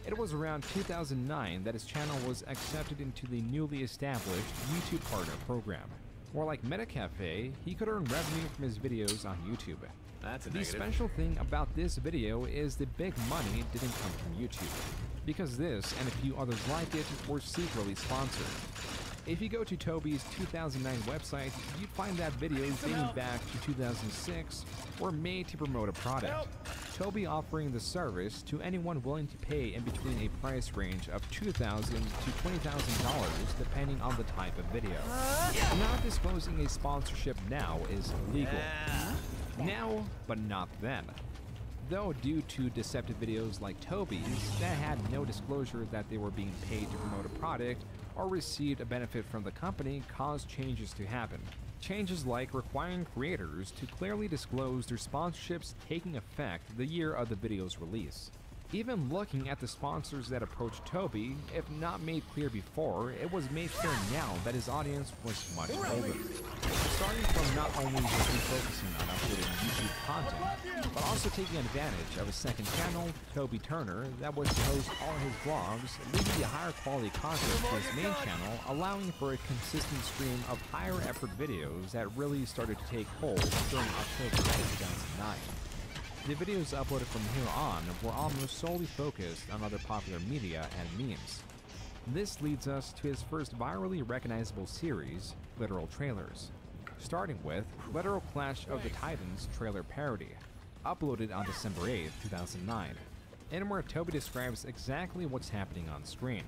It was around 2009 that his channel was accepted into the newly established YouTube Partner program, where like MetaCafe, he could earn revenue from his videos on YouTube. That's a The negative. special thing about this video is the big money didn't come from YouTube, because this and a few others like it were secretly sponsored. If you go to Toby's 2009 website, you'd find that videos dating back to 2006 were made to promote a product. Toby offering the service to anyone willing to pay in between a price range of $2,000 to $20,000 depending on the type of video. Not disclosing a sponsorship now is illegal. Now, but not then. Though due to deceptive videos like Toby's that had no disclosure that they were being paid to promote a product or received a benefit from the company caused changes to happen. Changes like requiring creators to clearly disclose their sponsorships taking effect the year of the video's release. Even looking at the sponsors that approached Toby, if not made clear before, it was made clear now that his audience was much older. Starting from not only was he focusing on uploading YouTube content, but also taking advantage of a second channel, Toby Turner, that was to host all his vlogs, leading to higher quality content to his main channel, allowing for a consistent stream of higher effort videos that really started to take hold during October 2009. The videos uploaded from here on were almost solely focused on other popular media and memes. This leads us to his first virally recognizable series, Literal Trailers, starting with Literal Clash of the Titans trailer parody, uploaded on December 8, 2009, in where Toby describes exactly what's happening on screen,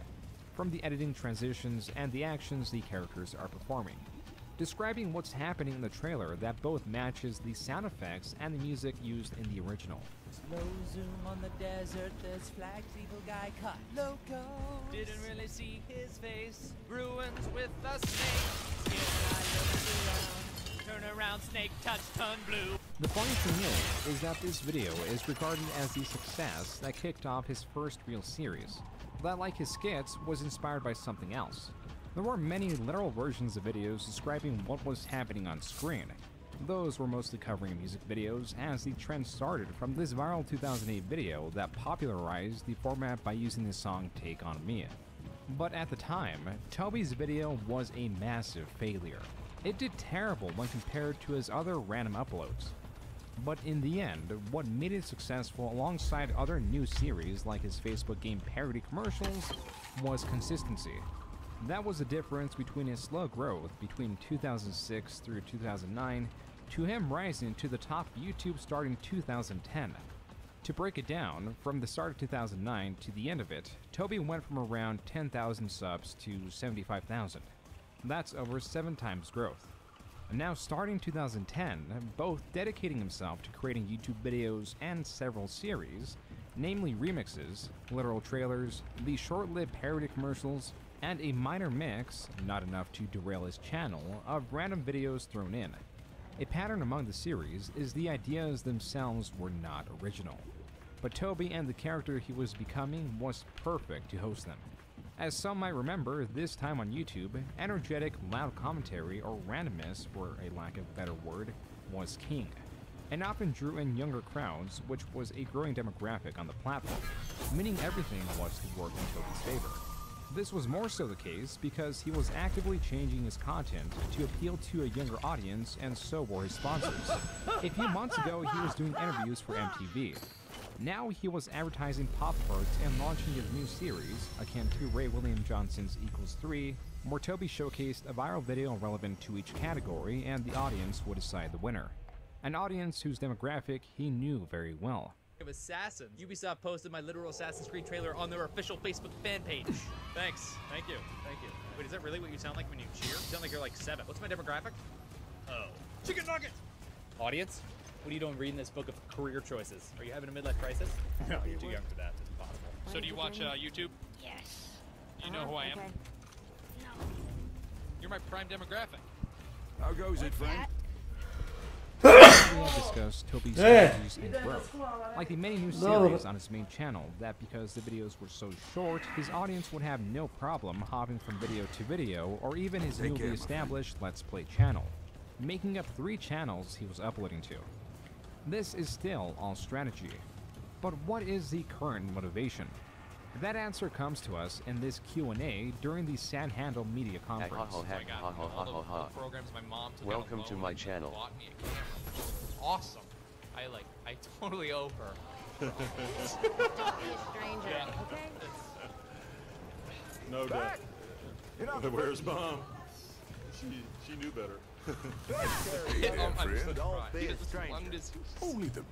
from the editing transitions and the actions the characters are performing, describing what's happening in the trailer that both matches the sound effects and the music used in the original. Slow zoom on the desert, this flagged evil guy caught loco. Didn't really see his face. Ruins with the snake. Scared I looked around. Turn around, snake touch, tongue blue. The funny thing is that this video is regarded as the success that kicked off his first real series, that like his skits was inspired by something else. There were many literal versions of videos describing what was happening on screen. Those were mostly covering music videos, as the trend started from this viral 2008 video that popularized the format by using the song Take On Me. But at the time, Toby's video was a massive failure. It did terrible when compared to his other random uploads. But in the end, what made it successful alongside other new series like his Facebook game parody commercials was consistency. That was the difference between his slow growth between 2006 through 2009 to him rising to the top of YouTube starting 2010. To break it down, from the start of 2009 to the end of it, Toby went from around 10,000 subs to 75,000. That's over 7 times growth. And now starting 2010, both dedicating himself to creating YouTube videos and several series, namely remixes, literal trailers, the short-lived parody commercials, and a minor mix, not enough to derail his channel, of random videos thrown in. A pattern among the series is the ideas themselves were not original, but Toby and the character he was becoming was perfect to host them. As some might remember, this time on YouTube, energetic, loud commentary or randomness, for a lack of a better word, was king, and often drew in younger crowds, which was a growing demographic on the platform, meaning everything was to work in Toby's favor. This was more so the case because he was actively changing his content to appeal to a younger audience, and so were his sponsors. A few months ago, he was doing interviews for MTV. Now he was advertising Pop Tarts and launching his new series, akin to Ray William Johnson's Equals 3, where Toby showcased a viral video relevant to each category and the audience would decide the winner. An audience whose demographic he knew very well. Of Assassins. Ubisoft posted my literal Assassin's Creed trailer on their official Facebook fan page. Thanks. Thank you. Thank you. Wait, is that really what you sound like when you cheer? You sound like you're like 7. What's my demographic? Oh. Chicken nuggets! Audience, what are you doing reading this book of career choices? Are you having a midlife crisis? No, you're too young for that. It's impossible. So do you watch YouTube? Yes. Do you know who I am? Okay. No. You're my prime demographic. How goes it, friend? We have discussed Toby's strategies and growth, like the many new series on his main channel, that because the videos were so short, his audience would have no problem hopping from video to video, or even his newly established Let's Play channel, making up 3 channels he was uploading to. This is still all strategy. But what is the current motivation? That answer comes to us in this Q&A during the Sad Handle Media Conference. Welcome to my channel. Awesome. I totally owe her. Don't be a stranger, okay? No doubt. Where's Mom? She knew better. Only the...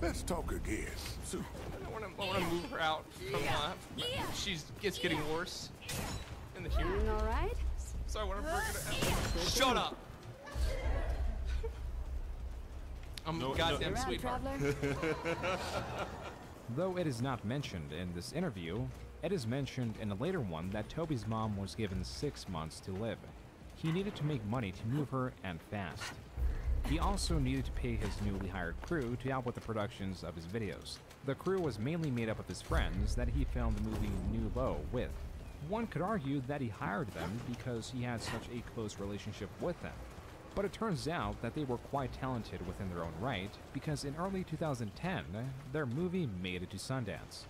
Let's talk again. So, I want to move her out from she's getting worse in the humor. Doing all right? So I want to bring her to... Shut up! I'm goddamn sweetheart. Though it is not mentioned in this interview, it is mentioned in a later one that Toby's mom was given 6 months to live. He needed to make money to move her, and fast. He also needed to pay his newly hired crew to help with the productions of his videos. The crew was mainly made up of his friends that he filmed the movie New Low with. One could argue that he hired them because he had such a close relationship with them. But it turns out that they were quite talented within their own right, because in early 2010, their movie made it to Sundance.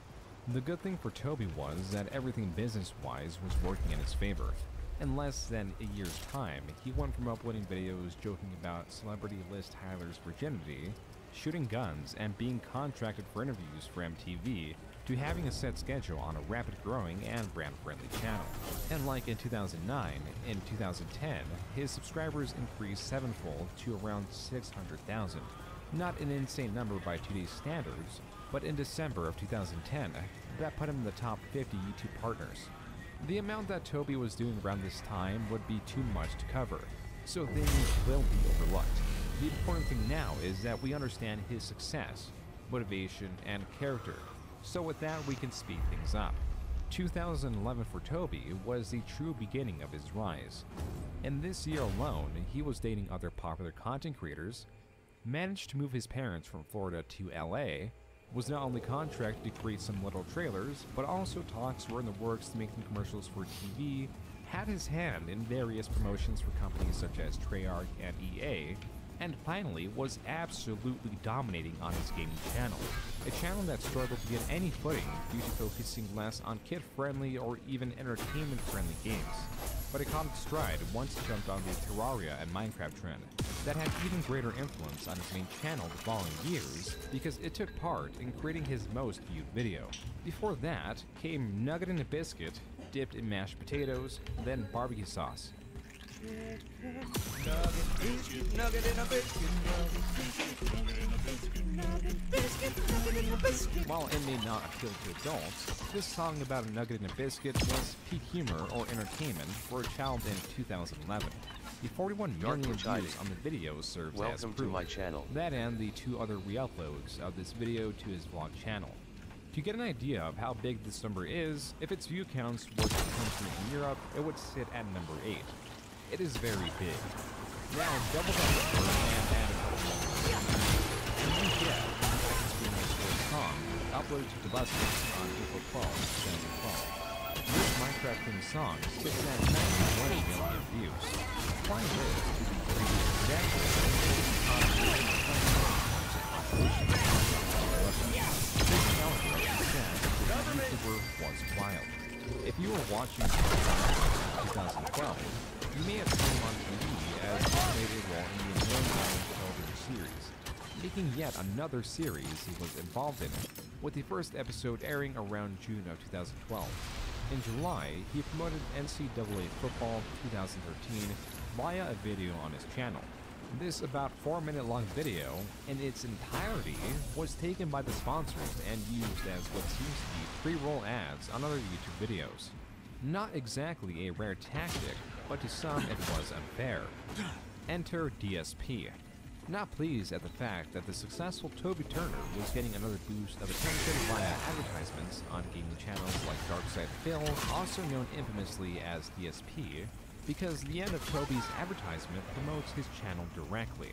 The good thing for Toby was that everything business-wise was working in his favor. In less than a year's time, he went from uploading videos joking about celebrity Liz Tyler's virginity, shooting guns, and being contracted for interviews for MTV, to having a set schedule on a rapid-growing and brand-friendly channel. And like in 2009, in 2010, his subscribers increased sevenfold to around 600,000. Not an insane number by today's standards, but in December of 2010, that put him in the top 50 YouTube partners. The amount that Toby was doing around this time would be too much to cover, so things will be overlooked. The important thing now is that we understand his success, motivation, and character. So with that, we can speed things up. 2011 for Toby was the true beginning of his rise. In this year alone, he was dating other popular content creators, managed to move his parents from Florida to LA, was not only contracted to create some little trailers, but also talks were in the works to make some commercials for TV, had his hand in various promotions for companies such as Treyarch and EA, and finally was absolutely dominating on his gaming channel. A channel that struggled to get any footing due to focusing less on kid-friendly or even entertainment-friendly games. But it caught its stride once it jumped on the Terraria and Minecraft trend. That had even greater influence on his main channel the following years because it took part in creating his most viewed video. Before that came Nugget in a Biscuit, dipped in mashed potatoes, then barbecue sauce. While it may not appeal to adults, this song about a nugget in a biscuit was peak humor or entertainment for a child in 2011. The 41 million views on the video serves as proof. To my channel. That and the 2 other re-uploads of this video to his vlog channel. To get an idea of how big this number is, if its view counts were to countries in Europe, it would sit at number 8. It is very big. Now, double down and add a couple more. And you get the second stream of this song, uploaded to Damascus on April 12, 2012. This Minecraft themed song sits at 91 million views. Applying this to the previous example, this calendar says that the YouTuber was wild. If you were watching 2012, you may have seen him on TV as he played a role in the American television series, making yet another series he was involved in, with the first episode airing around June of 2012. In July, he promoted NCAA Football 2013 via a video on his channel. This about 4-minute long video, in its entirety, was taken by the sponsors and used as what seems to be pre-roll ads on other YouTube videos. Not exactly a rare tactic, but to some it was unfair. Enter DSP. Not pleased at the fact that the successful Toby Turner was getting another boost of attention via advertisements on gaming channels like Darkside Phil, also known infamously as DSP, because the end of Toby's advertisement promotes his channel directly.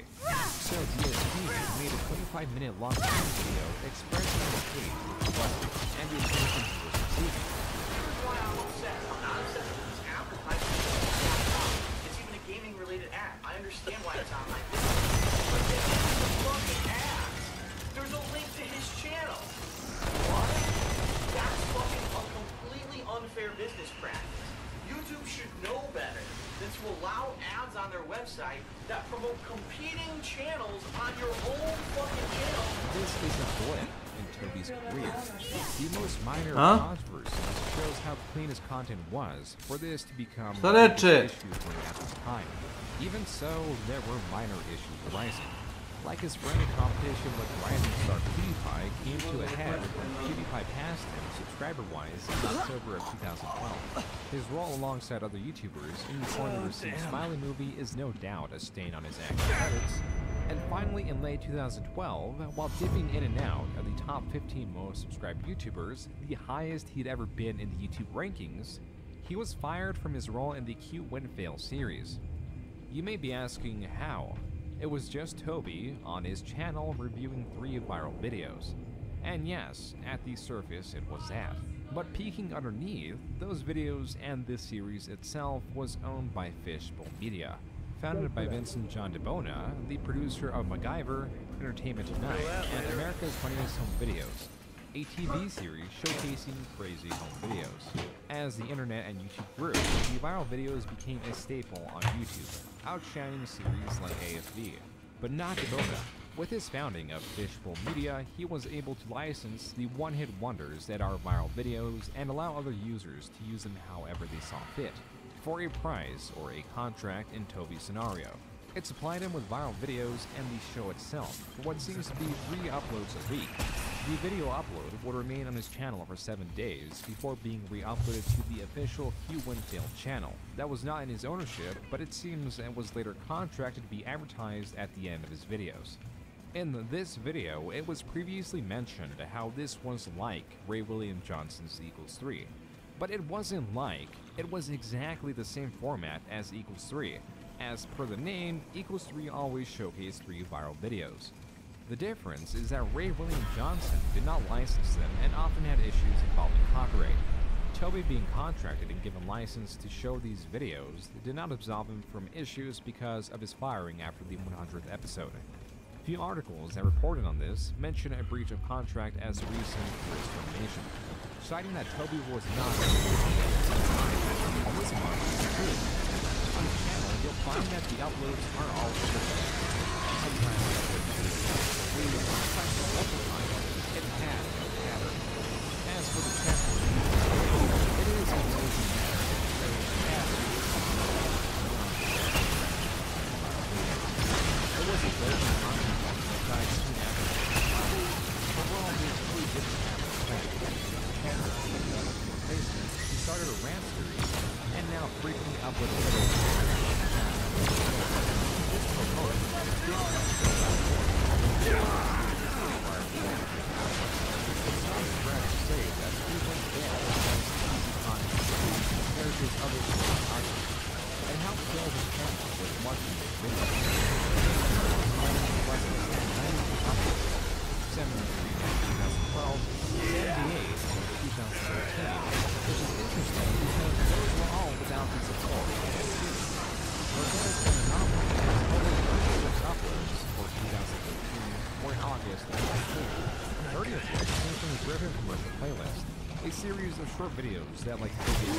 So DSP made a 25-minute long video expressing his hate with the West and the attention he was receiving. Here's why I'm upset. I'm not upset with this advertisement. It's even a gaming-related ad. I understand why it's on my video. But it's fucking ads. There's a link to his channel. What? That's fucking a completely unfair business practice. YouTube should know better than to allow ads on their website that promote competing channels on your own fucking channel. This is a blip in Toby's career. The most minor controversy shows how clean his content was for this to become a big issue for him at this time. Even so, there were minor issues arising. Like his friendly competition with rising star PewDiePie came to a head when PewDiePie passed him subscriber-wise in October of 2012. His role alongside other YouTubers in the Corner Received Smiley movie is no doubt a stain on his acting credits. And finally, in late 2012, while dipping in and out of the top 15 most subscribed YouTubers, the highest he'd ever been in the YouTube rankings, he was fired from his role in the Cute Win Fail series. You may be asking how. It was just Toby on his channel reviewing 3 viral videos. And yes, at the surface it was that. But peeking underneath, those videos and this series itself was owned by Fishbowl Media, founded by Vincent John DeBona, the producer of MacGyver, Entertainment Tonight, and America's Funniest Home Videos, a TV series showcasing crazy home videos. As the internet and YouTube grew, the viral videos became a staple on YouTube, outshining series like AFV. But not DeBona. With his founding of Fishbowl Media, he was able to license the one-hit wonders that are viral videos and allow other users to use them however they saw fit, for a price or a contract in Toby's scenario. It supplied him with viral videos and the show itself for what seems to be 3 uploads a week. The video upload would remain on his channel for 7 days before being re-uploaded to the official Hugh Winfield channel. That was not in his ownership, but it seems it was later contracted to be advertised at the end of his videos. In this video, it was previously mentioned how this was like Ray William Johnson's Equals 3. But it wasn't like, it was exactly the same format as Equals 3. As per the name, Equals 3 always showcased 3 viral videos. The difference is that Ray William Johnson did not license them and often had issues involving copyright. Toby being contracted and given license to show these videos did not absolve him from issues because of his firing after the 100th episode. Few articles that reported on this mention a breach of contract as reason for his termination, citing that Toby was not this much is true. On the channel, you'll find that the uploads are all over the place. Sometimes the uploads sometimes it has no pattern. As for the channel, it is an amazing matter. It was a very content that died soon after. Overall, there's 3 different aspects. He started a rant series, and now frequently uploaded videos. This promotes it's not correct to say that he went bad against easy content compared to his other content, and helped build his channel with much of his videos. 73 in 2012, 78 in 2013, which is interesting because those were all without the support of the series. But there has been an anomaly as over 36 uploads for 2013 were in August of 2015, 30 of which came from the Griffin Commercial Playlist, a series of short videos that like to take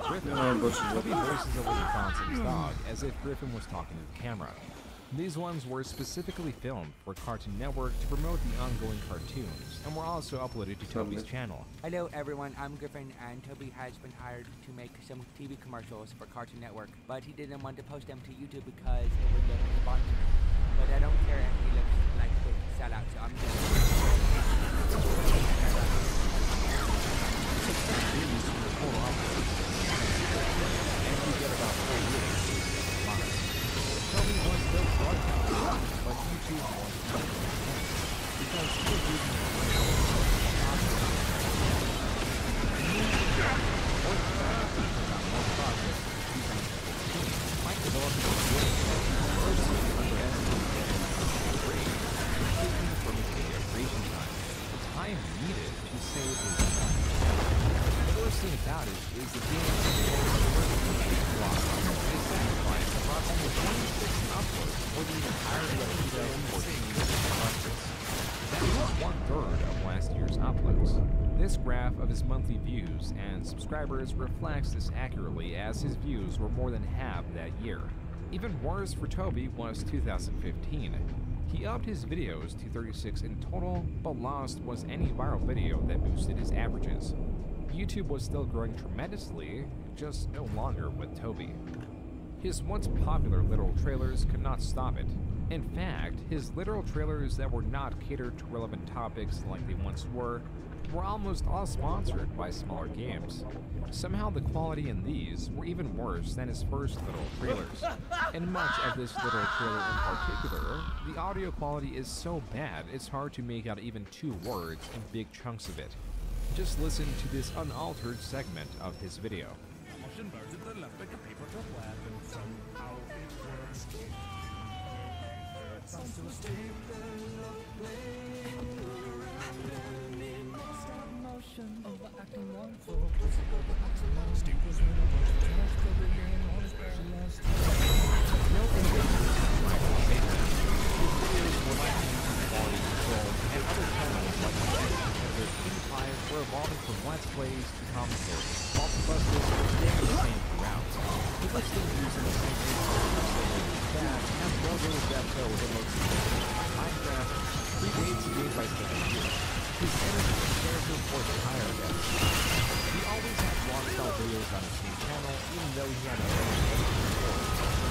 Griffin voices over the thoughts of his dog as if Griffin was talking to the camera. These ones were specifically filmed for Cartoon Network to promote the ongoing cartoons, and were also uploaded to Toby's channel. Hello everyone, I'm Griffin, and Toby has been hired to make some TV commercials for Cartoon Network, but he didn't want to post them to YouTube because it would look sponsored. But I don't care if he looks like a big sellout, so I'm just... And you get about 4 years. Toby was still broadcast, but YouTube was not because he was using might develop from his video creation time needed to save his time. The worst thing about it is the game is sacrificed across almost 26 uploads for the entirety of 2014 That is 1/3 of last year's uploads. This graph of his monthly views and subscribers reflects this accurately, as his views were more than half that year. Even worse for Toby was 2015. He upped his videos to 36 in total, but lost was any viral video that boosted his averages. YouTube was still growing tremendously, just no longer with Toby. His once popular literal trailers could not stop it. In fact, his literal trailers that were not catered to relevant topics like they once were almost all sponsored by smaller games. Somehow the quality in these were even worse than his first literal trailers. In much of this literal trailer in particular, the audio quality is so bad it's hard to make out even 2 words in big chunks of it. Just listen to this unaltered segment of his video. We're evolving from Let's Plays to commentary. While Busters was staying the same throughout. He was still using the same that and Brother Death Hill the most Minecraft predates Game by 7 years. His energy and character was higher than he always had vlog-style videos on his main channel, even though he had a own editing before.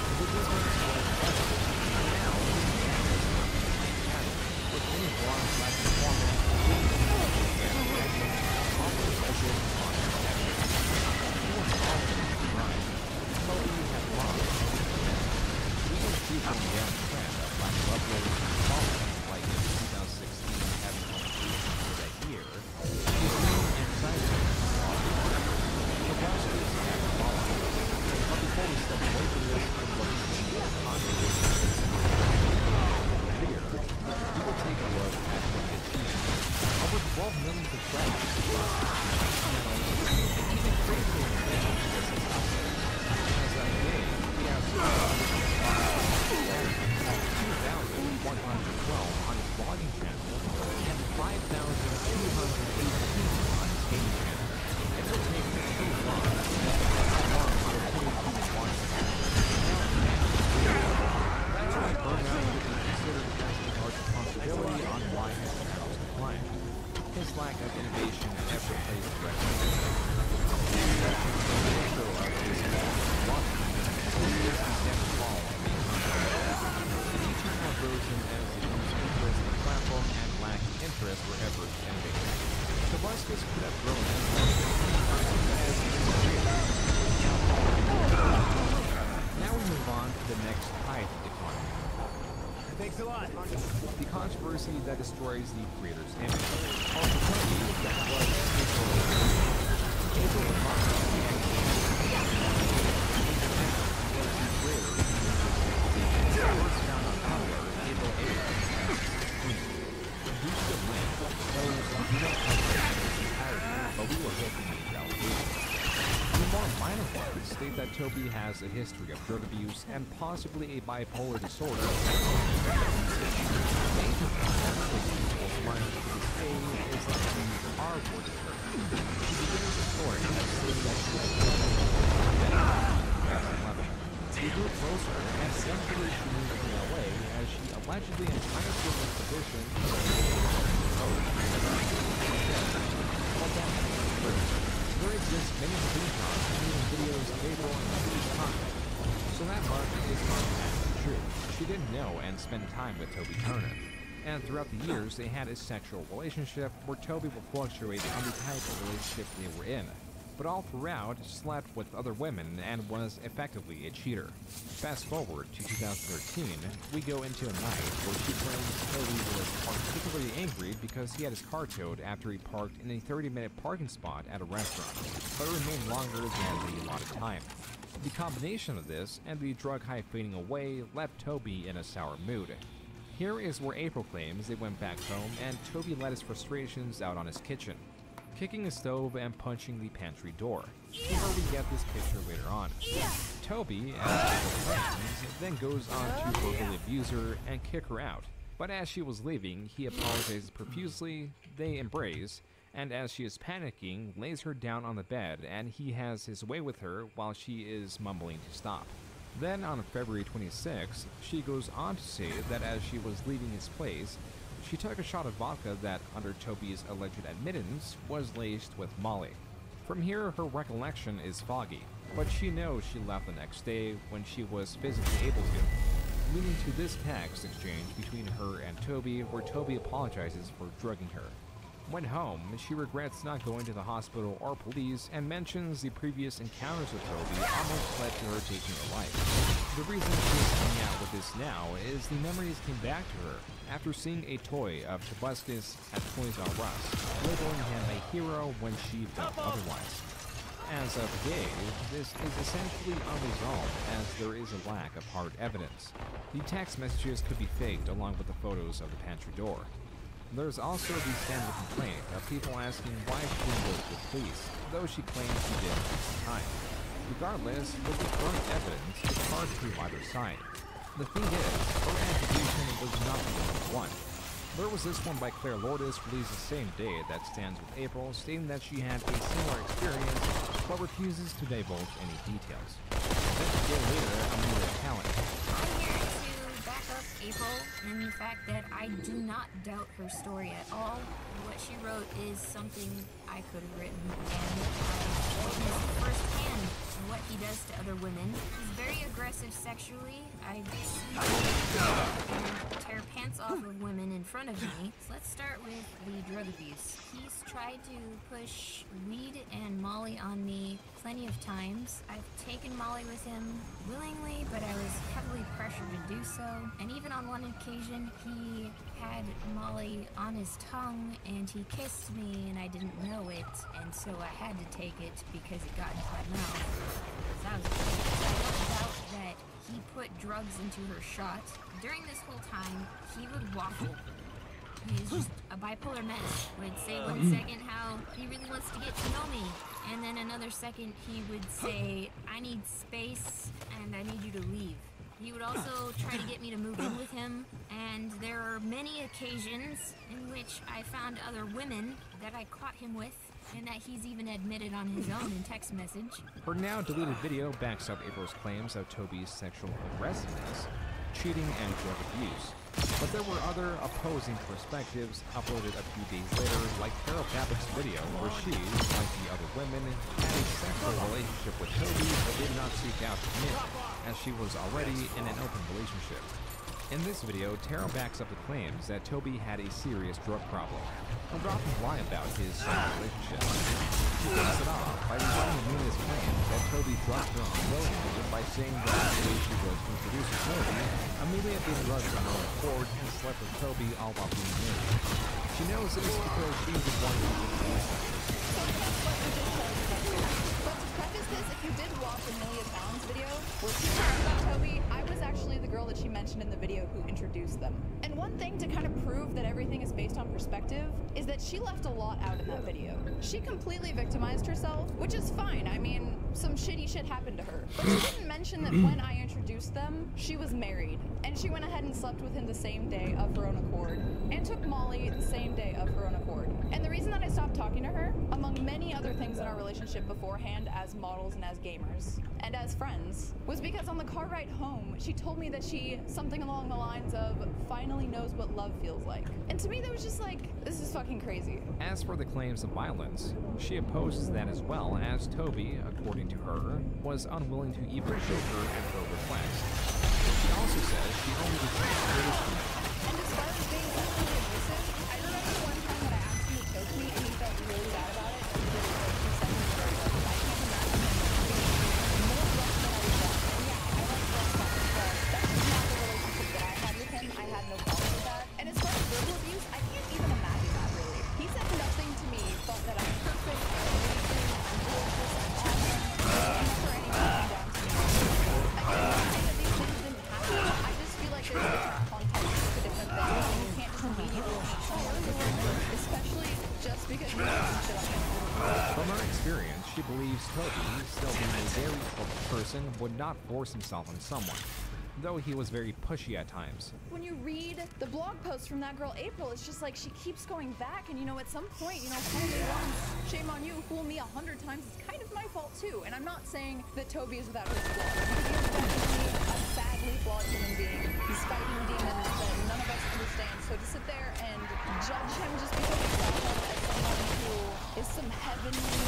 The videos were successful, and now he has a channel with many vlogs like the format the controversy that destroys the creator's image. Also, that was April the Month was found on Tumblr April 8th. We should have went, though we don't have the entirety, but we were hoping to be allocated. The more minor ones state that Toby has a history of drug abuse and possibly a bipolar disorder. We grew closer and eventually she moved to LA as she allegedly entires this expedition. There exist many screenshots including videos of April and Toby's contact. So that much is not true. She didn't know and spent time with Toby Turner. And throughout the years, they had a sexual relationship where Toby would fluctuate on the type of relationship they were in. But all throughout, slept with other women and was effectively a cheater. Fast forward to 2013, we go into a night where she claims Toby was particularly angry because he had his car towed after he parked in a 30-minute parking spot at a restaurant, but remained longer than the allotted time. The combination of this and the drug high fading away left Toby in a sour mood. Here is where April claims they went back home and Toby let his frustrations out on his kitchen, kicking the stove and punching the pantry door. Here we get this picture later on. Toby, as April then goes on to verbally abuse her and kick her out. But as she was leaving, he apologizes profusely, they embrace, and as she is panicking, lays her down on the bed and he has his way with her while she is mumbling to stop. Then on February 26, she goes on to say that as she was leaving his place, she took a shot of vodka that, under Toby's alleged admittance, was laced with Molly. From here, her recollection is foggy, but she knows she left the next day when she was physically able to, leading to this text exchange between her and Toby where Toby apologizes for drugging her. When home, she regrets not going to the hospital or police and mentions the previous encounters with Toby almost led to her taking her life. The reason she is coming out with this now is the memories came back to her after seeing a toy of Tobuscus at Toys R Us, labeling him a hero when she felt otherwise. As of gay, this is essentially unresolved as there is a lack of hard evidence. The text messages could be faked along with the photos of the pantry door. There's also the standard complaint of people asking why she didn't go to the police, though she claims she did at the time. Regardless, with the current evidence, it's hard to prove either side. The thing is, her attribution was not the only one. There was this one by Claire Lourdes released the same day that stands with April, stating that she had a similar experience, but refuses to divulge any details. Then a day later, Amelia Talent. I'm here to back up April in the fact that I do not doubt her story at all. What she wrote is something I could have written, and I witnessed firsthand what he does to other women. He's very aggressive sexually. I see him tear pants off of women in front of me. So let's start with the drug abuse. He's tried to push weed and Molly on me plenty of times. I've taken Molly with him willingly, but I was heavily pressured to do so. And even on one occasion, he had Molly on his tongue and he kissed me and I didn't know it, and so I had to take it because it got into my mouth. So I don't doubt that he put drugs into her shot. During this whole time, he would waffle. He's just a bipolar mess. Would say one second how he really wants to get to know me, and then another second he would say, I need space and I need you to leave. He would also try to get me to move in with him, and there are many occasions in which I found other women that I caught him with, and that he's even admitted on his own in text message. Her now deleted video backs up April's claims of Toby's sexual aggressiveness, cheating, and drug abuse. But there were other opposing perspectives uploaded a few days later, like Carol Babbitt's video, where she, like the other women, had a sexual relationship with Toby but did not seek out to commit, as she was already in an open relationship. In this video, Tara backs up the claims that Toby had a serious drug problem, and often lie about his relationship. She takes it off by reviewing Amelia's claim that Toby drugged her on road by saying that the way she was introduced to Toby, Amelia did drugs on her own accord and slept with Toby all while being married. She knows this because she's the one who did the But to preface this, if you did watch Amelia Talon's video, where she talked about Toby, I was actually the girl that she mentioned in the video who introduced them. And one thing to kind of prove that everything is based on perspective is that she left a lot out in that video. She completely victimized herself, which is fine. I mean, some shitty shit happened to her. But she didn't mention that when I introduced them, she was married. And she went ahead and slept with him the same day of her own accord, and took Molly the same day of her own accord. And the reason that I stopped talking to her, among many other things in our relationship beforehand as models and as gamers, and as friends, was because on the car ride home, she told me that she, something along the lines of, finally knows what love feels like. And to me, that was just like, this is fucking crazy. As for the claims of violence, she opposes that as well, as Toby, according to her, was unwilling to even show her at her request. She also says she only received traditional. And as far as being sexually abusive, I remember one time that I asked him to choke me and he felt really bad about it. And he did it like 2 seconds later. I can't imagine him being more rough than I was wrong. And yeah, I like rough fun, but that's just not the relationship that I had with him. I had no problem with that. And as far as verbal abuse, I can't even imagine that really. He said nothing to me but that I'm perfect, I'm amazing, I'm gorgeous, I'm awesome. Never anything down to me. I can't say that these things didn't happen. I just feel like there's different contexts to different things, and you can't just immediately especially just because you have some shit on you. From her experience, she believes Toby, still being a very open person, would not force himself on someone, though he was very pushy at times. When you read the blog post from that girl April, it's just like she keeps going back, and at some point, fool me once, shame on you, fool me 100 times, it's kind of my fault too. And I'm not saying that Toby is without his flaws, because he is definitely a sadly flawed human being. He's fighting demons that none of us understand, so to sit there and judge him just because you saw him as someone who is some heavenly,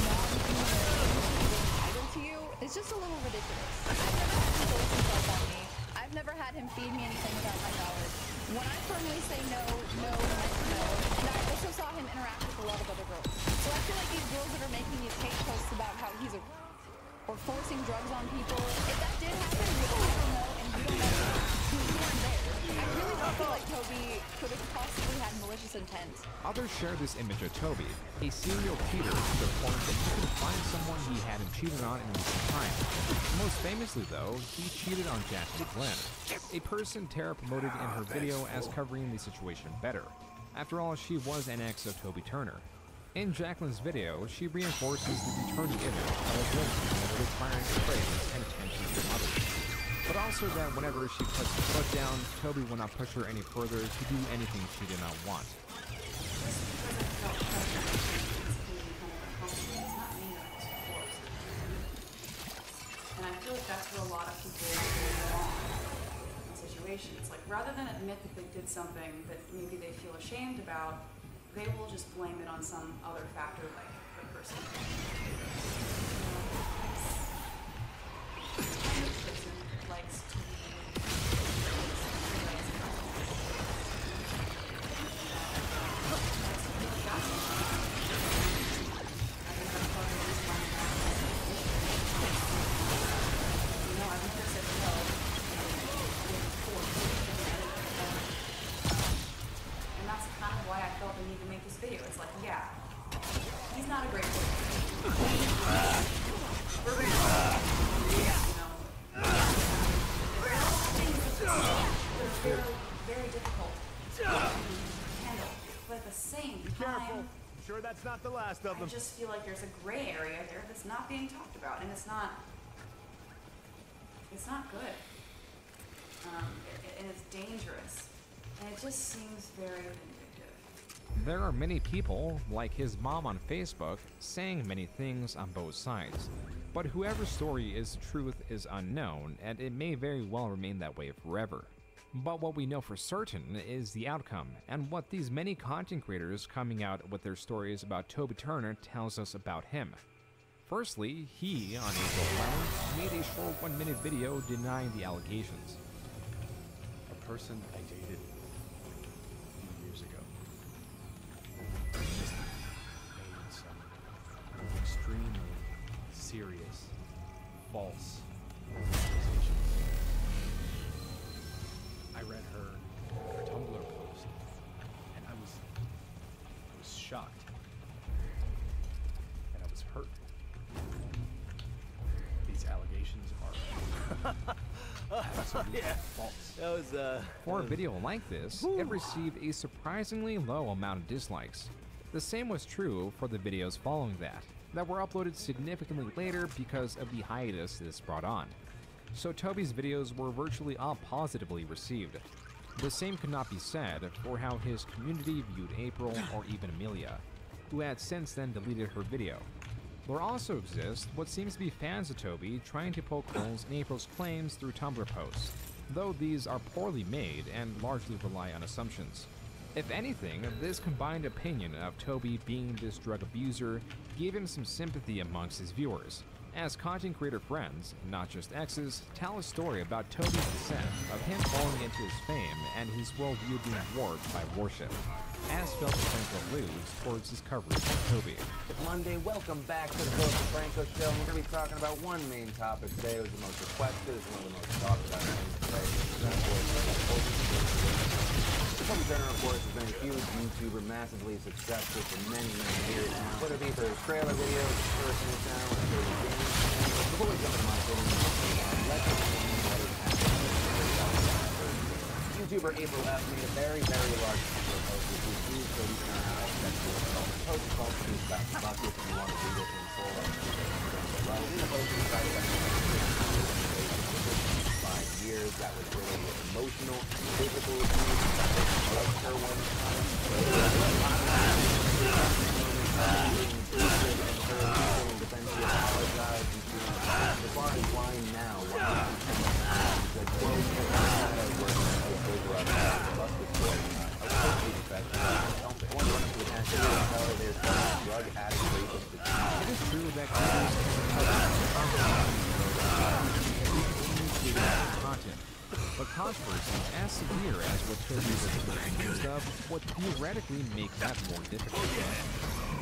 non-human being entitled to you, is just a little ridiculous. I've never had him force himself on me. I've never had him feed me anything without my knowledge. When I firmly say no, no meant no. And I also saw him interact with a lot of other girls. So I feel like these girls that are making these hate posts about how he's or forcing drugs on people, if that did happen, we all don't know, and we don't know. I really don't feel like Toby could have possibly had malicious intent. Others share this image of Toby, a serial cheater to the point that he could find someone he hadn't cheated on in recent time. Most famously, though, he cheated on Jacqueline Glenn, a person Tara promoted in her video as covering the situation better. After all, she was an ex of Toby Turner. In Jacqueline's video, she reinforces the returning image of a woman that requires praise and attention from others. But also that whenever she puts her foot down, Toby will not push her any further to do anything she did not want. And I feel like that's where a lot of people go wrong in situations. Like, rather than admit that they did something that maybe they feel ashamed about, they will just blame it on some other factor, like the person. Likes to That's not the last of them. I just feel like there's a gray area there that's not being talked about, and it's not good. And it's dangerous, and it just seems very vindictive. There are many people, like his mom on Facebook, saying many things on both sides. But whoever's story is the truth is unknown, and it may very well remain that way forever. But what we know for certain is the outcome, and what these many content creators coming out with their stories about Toby Turner tells us about him. Firstly, he, on April 11th, made a short 1-minute video denying the allegations. A person I dated a few years ago just made some extremely serious, false accusations. I read her Tumblr post, and I was shocked, and I was hurt. These allegations are absolutely false. That was For a video like this, it received a surprisingly low amount of dislikes. The same was true for the videos following that were uploaded significantly later because of the hiatus this brought on. So Toby's videos were virtually all positively received. The same could not be said for how his community viewed April or even Amelia, who had since then deleted her video. There also exists what seems to be fans of Toby trying to poke holes in April's claims through Tumblr posts, though these are poorly made and largely rely on assumptions. If anything, this combined opinion of Toby being this drug abuser gave him some sympathy amongst his viewers, as content creator friends, not just exes, tell a story about Toby's descent, of him falling into his fame and his worldview being warped by worship, as felt the Franco alludes towards his coverage of Toby. It's Monday, welcome back to the Franco Show. We're going to be talking about one main topic today. It was the most requested, it's one of the most talked about things today. Toby Turner, of course, has been a huge YouTuber, massively successful for many, many years now. Whether it be for his trailer videos, his personal channel, and for his games. Before we jump into my opinion, let's explain what is happening. YouTuber April F. made a very, very large number of posts which accused Toby Turner of sexual assault. The post is called Please Back the Bucket if you want to read it in full. Well, in the post, he cited that 5 years, that was really emotional, physical abuse, her one time. As far as why now, It is true that content, but controversy as severe as what Toby was accused of would theoretically make that more difficult.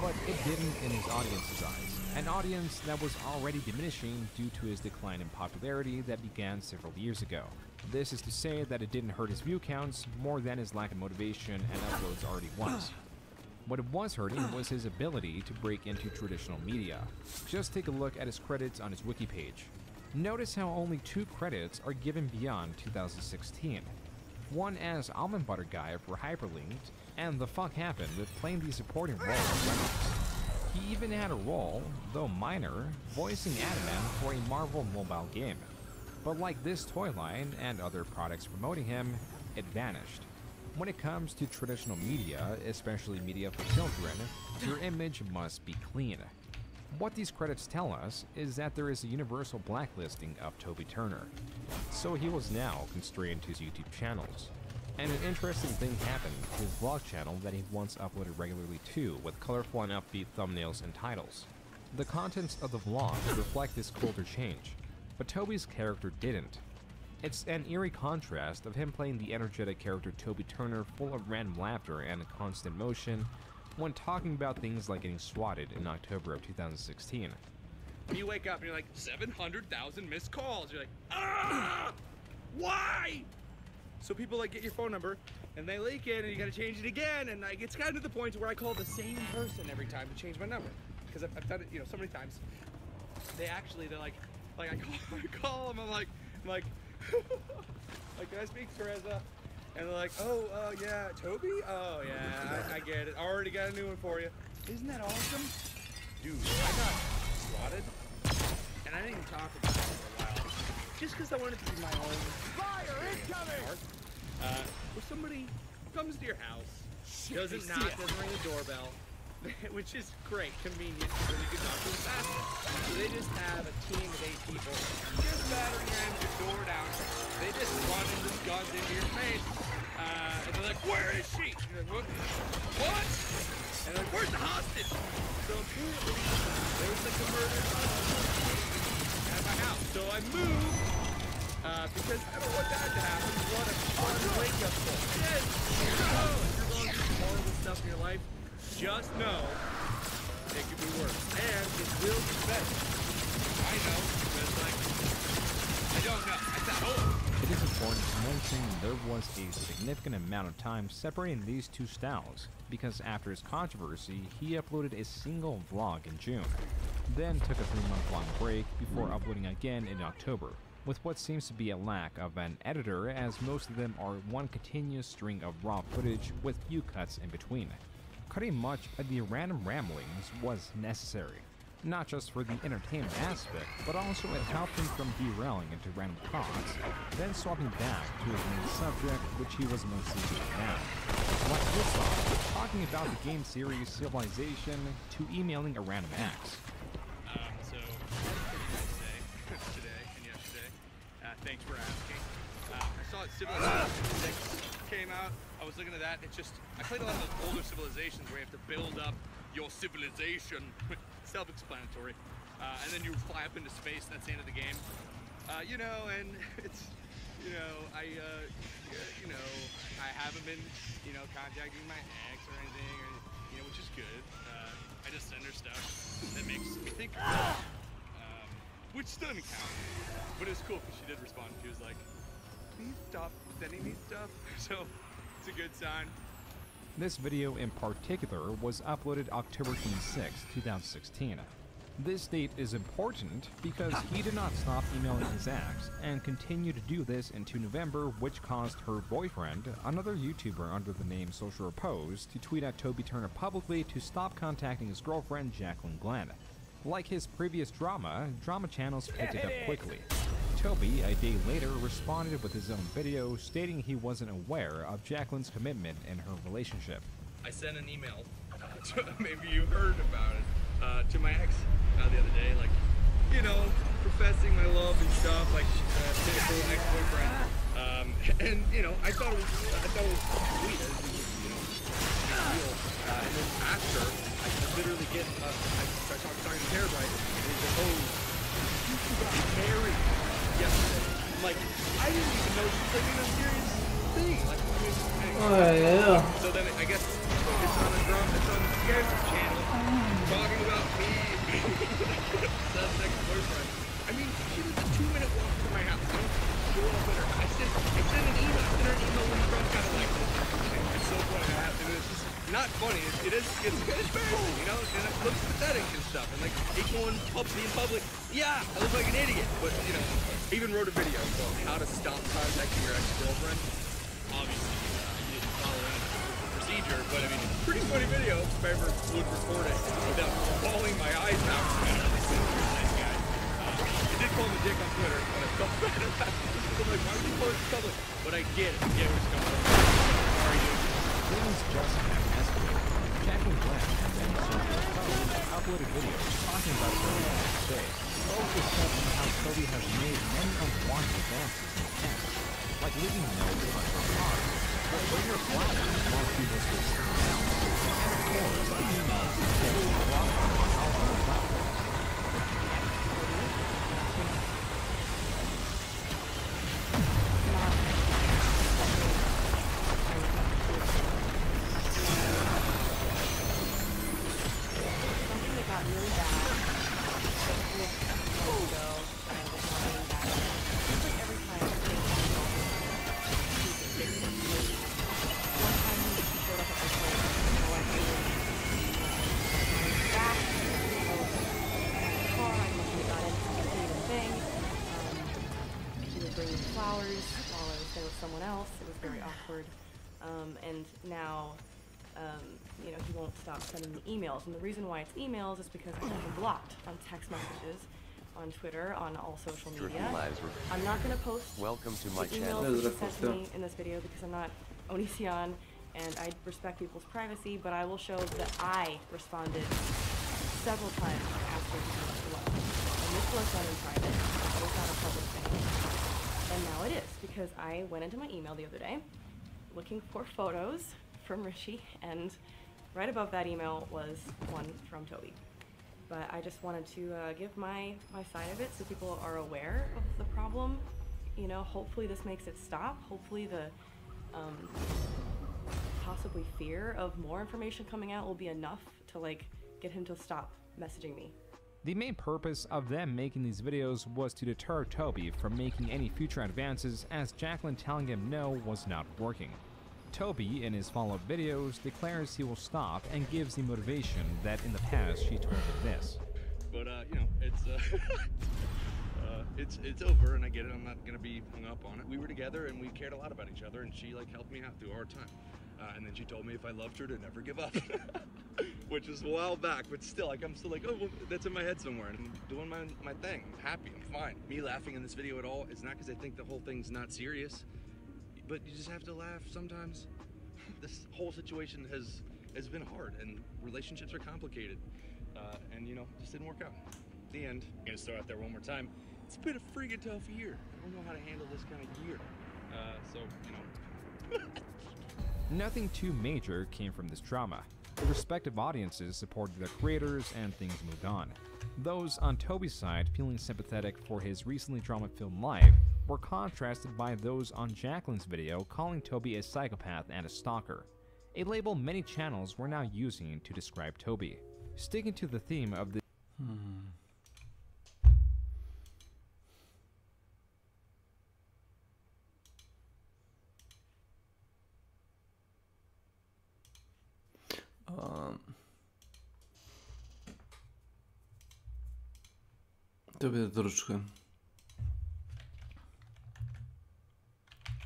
but it didn't in his audience's eyes. An audience that was already diminishing due to his decline in popularity that began several years ago. This is to say that it didn't hurt his view counts more than his lack of motivation and uploads already was. What it was hurting was his ability to break into traditional media. Just take a look at his credits on his wiki page. Notice how only 2 credits are given beyond 2016. One as Almond Butter Guy for Hyperlinked, and the fuck happened with playing the supporting role of Reynolds. He even had a role, though minor, voicing Adaman for a Marvel mobile game. But like this toy line and other products promoting him, it vanished. When it comes to traditional media, especially media for children, your image must be clean. What these credits tell us is that there is a universal blacklisting of Toby Turner, so he was now constrained to his YouTube channels. And an interesting thing happened to his vlog channel that he once uploaded regularly to, with colorful and upbeat thumbnails and titles. The contents of the vlogs reflect this colder change, but Toby's character didn't. It's an eerie contrast of him playing the energetic character Toby Turner full of random laughter and constant motion when talking about things like getting swatted in October of 2016. You wake up and you're like, 700,000 missed calls. You're like, ah! Why? So people like get your phone number and they leak it and you gotta change it again, and like it's gotten to the point where I call the same person every time to change my number. Because I've done it, you know, so many times. They're like I call them, I'm like, like, can I speak to Teresa? And they're like, oh, yeah, Toby? Oh, yeah, I get it. Already got a new one for you. Isn't that awesome? Dude, I got swatted, and I didn't even talk about it for a while. Just because I wanted to be my own. Fire incoming! Where somebody comes to your house, doesn't knock, doesn't ring the doorbell, which is great, convenient, so you can talk to them faster. So they just have a team of 8 people just battering around your door down. They just run into guns into your face, and they're like, where is she? And you're like, what? And they're like, where's the hostage? So apparently, there was like a murder at my house. So I moved, because I don't want that to happen. What a fun wake-up call. Yes, if you're going through horrible stuff in your life, just know it could be worse, and it will be better. I know, because like, I don't know. I thought, oh. It is important to mention there was a significant amount of time separating these two styles, because after his controversy, he uploaded a single vlog in June, then took a 3-month-long break before uploading again in October, with what seems to be a lack of an editor, as most of them are one continuous string of raw footage with few cuts in between. Cutting much of the random ramblings was necessary, not just for the entertainment aspect, but also it helped him from derailing into random thoughts, then swapping back to his main subject, which he was mostly doing now. Like this song, talking about the game series Civilization to emailing a random axe. So, pretty nice day today and yesterday. Thanks for asking. I saw that Civilization 6 came out. I was looking at that. It's just, I played a lot of those older civilizations where you have to build up your civilization. Self-explanatory. And then you fly up into space, and that's the end of the game. You know, and it's, you know, I haven't been, you know, contacting my ex or anything, or, you know, which is good. I just send her stuff that makes me think of her. Which still didn't count. But it was cool because she did respond. She was like, please stop sending me stuff. So, it's a good sign. This video in particular was uploaded October 26, 2016. This date is important because he did not stop emailing his ex and continued to do this into November, which caused her boyfriend, another YouTuber under the name Social Repose, to tweet at Toby Turner publicly to stop contacting his girlfriend Jacqueline Glenn. Like his previous drama channels picked it up quickly. Toby, a day later, responded with his own video stating he wasn't aware of Jacqueline's commitment in her relationship. I sent an email, maybe you heard about it, to my ex the other day, like, you know, professing my love and stuff, like, typical ex-boyfriend. And, you know, I thought it was sweet, you know, real. And then after, I literally get, I started talking to Terabyte, and he's like, oh, you got married yesterday. I'm like, I didn't even know she was taking this serious. thing. Like, I mean, Oh, yeah. So then I guess it's on Scarce's channel talking about me being Seth's ex-boyfriend. I mean, she was a 2-minute walk from my house. I don't show up at her. I sent an email. I sent her an email when Trump got elected. It's so funny. It's just not funny. It's embarrassing, you know? And it looks pathetic and stuff. And like, being in public, yeah, I look like an idiot. But, you know, I even wrote a video called How to Stop Contacting Your Ex-Girlfriend. Obviously, you didn't follow that procedure, but I mean, pretty funny video if I ever would record it without bawling my eyes out. Nice guy. I did call him a dick on Twitter, but I felt bad about it. I'm like, why would you post in public? But I get it. I get what's going on. Sorry, dude. Things just have escalated. Jacqueline Glenn and then S.W.Frost uploaded videos talking about Toby the next day. Both discussing how Toby has made many unwanted advances in the past, like leaving notes on her car, or bring her flowers while she was with someone else, and of course, the emails that she blocked on all other platforms. Someone else. It was very awkward, and now you know, he won't stop sending me emails, and the reason why it's emails is because I have him blocked on text messages, on Twitter, on all social media. I'm not going to post Welcome to my the channel. emails that he sent to me in this video because I'm not Onision and I respect people's privacy, but I will show that I responded several times asking him to love. And this was done in private. It was not a public thing. And now it is, because I went into my email the other day looking for photos from Richie, and right above that email was one from Toby. But I just wanted to give my side of it so people are aware of the problem. You know, hopefully this makes it stop. Hopefully the possibly fear of more information coming out will be enough to like get him to stop messaging me. The main purpose of them making these videos was to deter Toby from making any future advances, as Jacqueline telling him no was not working. Toby, in his follow-up videos, declares he will stop and gives the motivation that in the past she told him this. But you know, it's over, and I get it. I'm not gonna be hung up on it. We were together, and we cared a lot about each other, and she like helped me out through a hard time. And then she told me if I loved her to never give up, which was a while back, but still, like, I'm still like, oh, well, that's in my head somewhere, and I'm doing my thing. I'm happy, I'm fine. Me laughing in this video at all is not because I think the whole thing's not serious, but you just have to laugh sometimes. This whole situation has been hard, and relationships are complicated, and you know, just didn't work out. The end. I'm gonna start out there one more time. It's been a freaking tough year. I don't know how to handle this kind of year, so you know. Nothing too major came from this drama. The respective audiences supported their creators and things moved on. Those on Toby's side feeling sympathetic for his recently drama-filled life were contrasted by those on Jacqueline's video calling Toby a psychopath and a stalker, a label many channels were now using to describe Toby. Sticking to the theme of the Tobie troszkę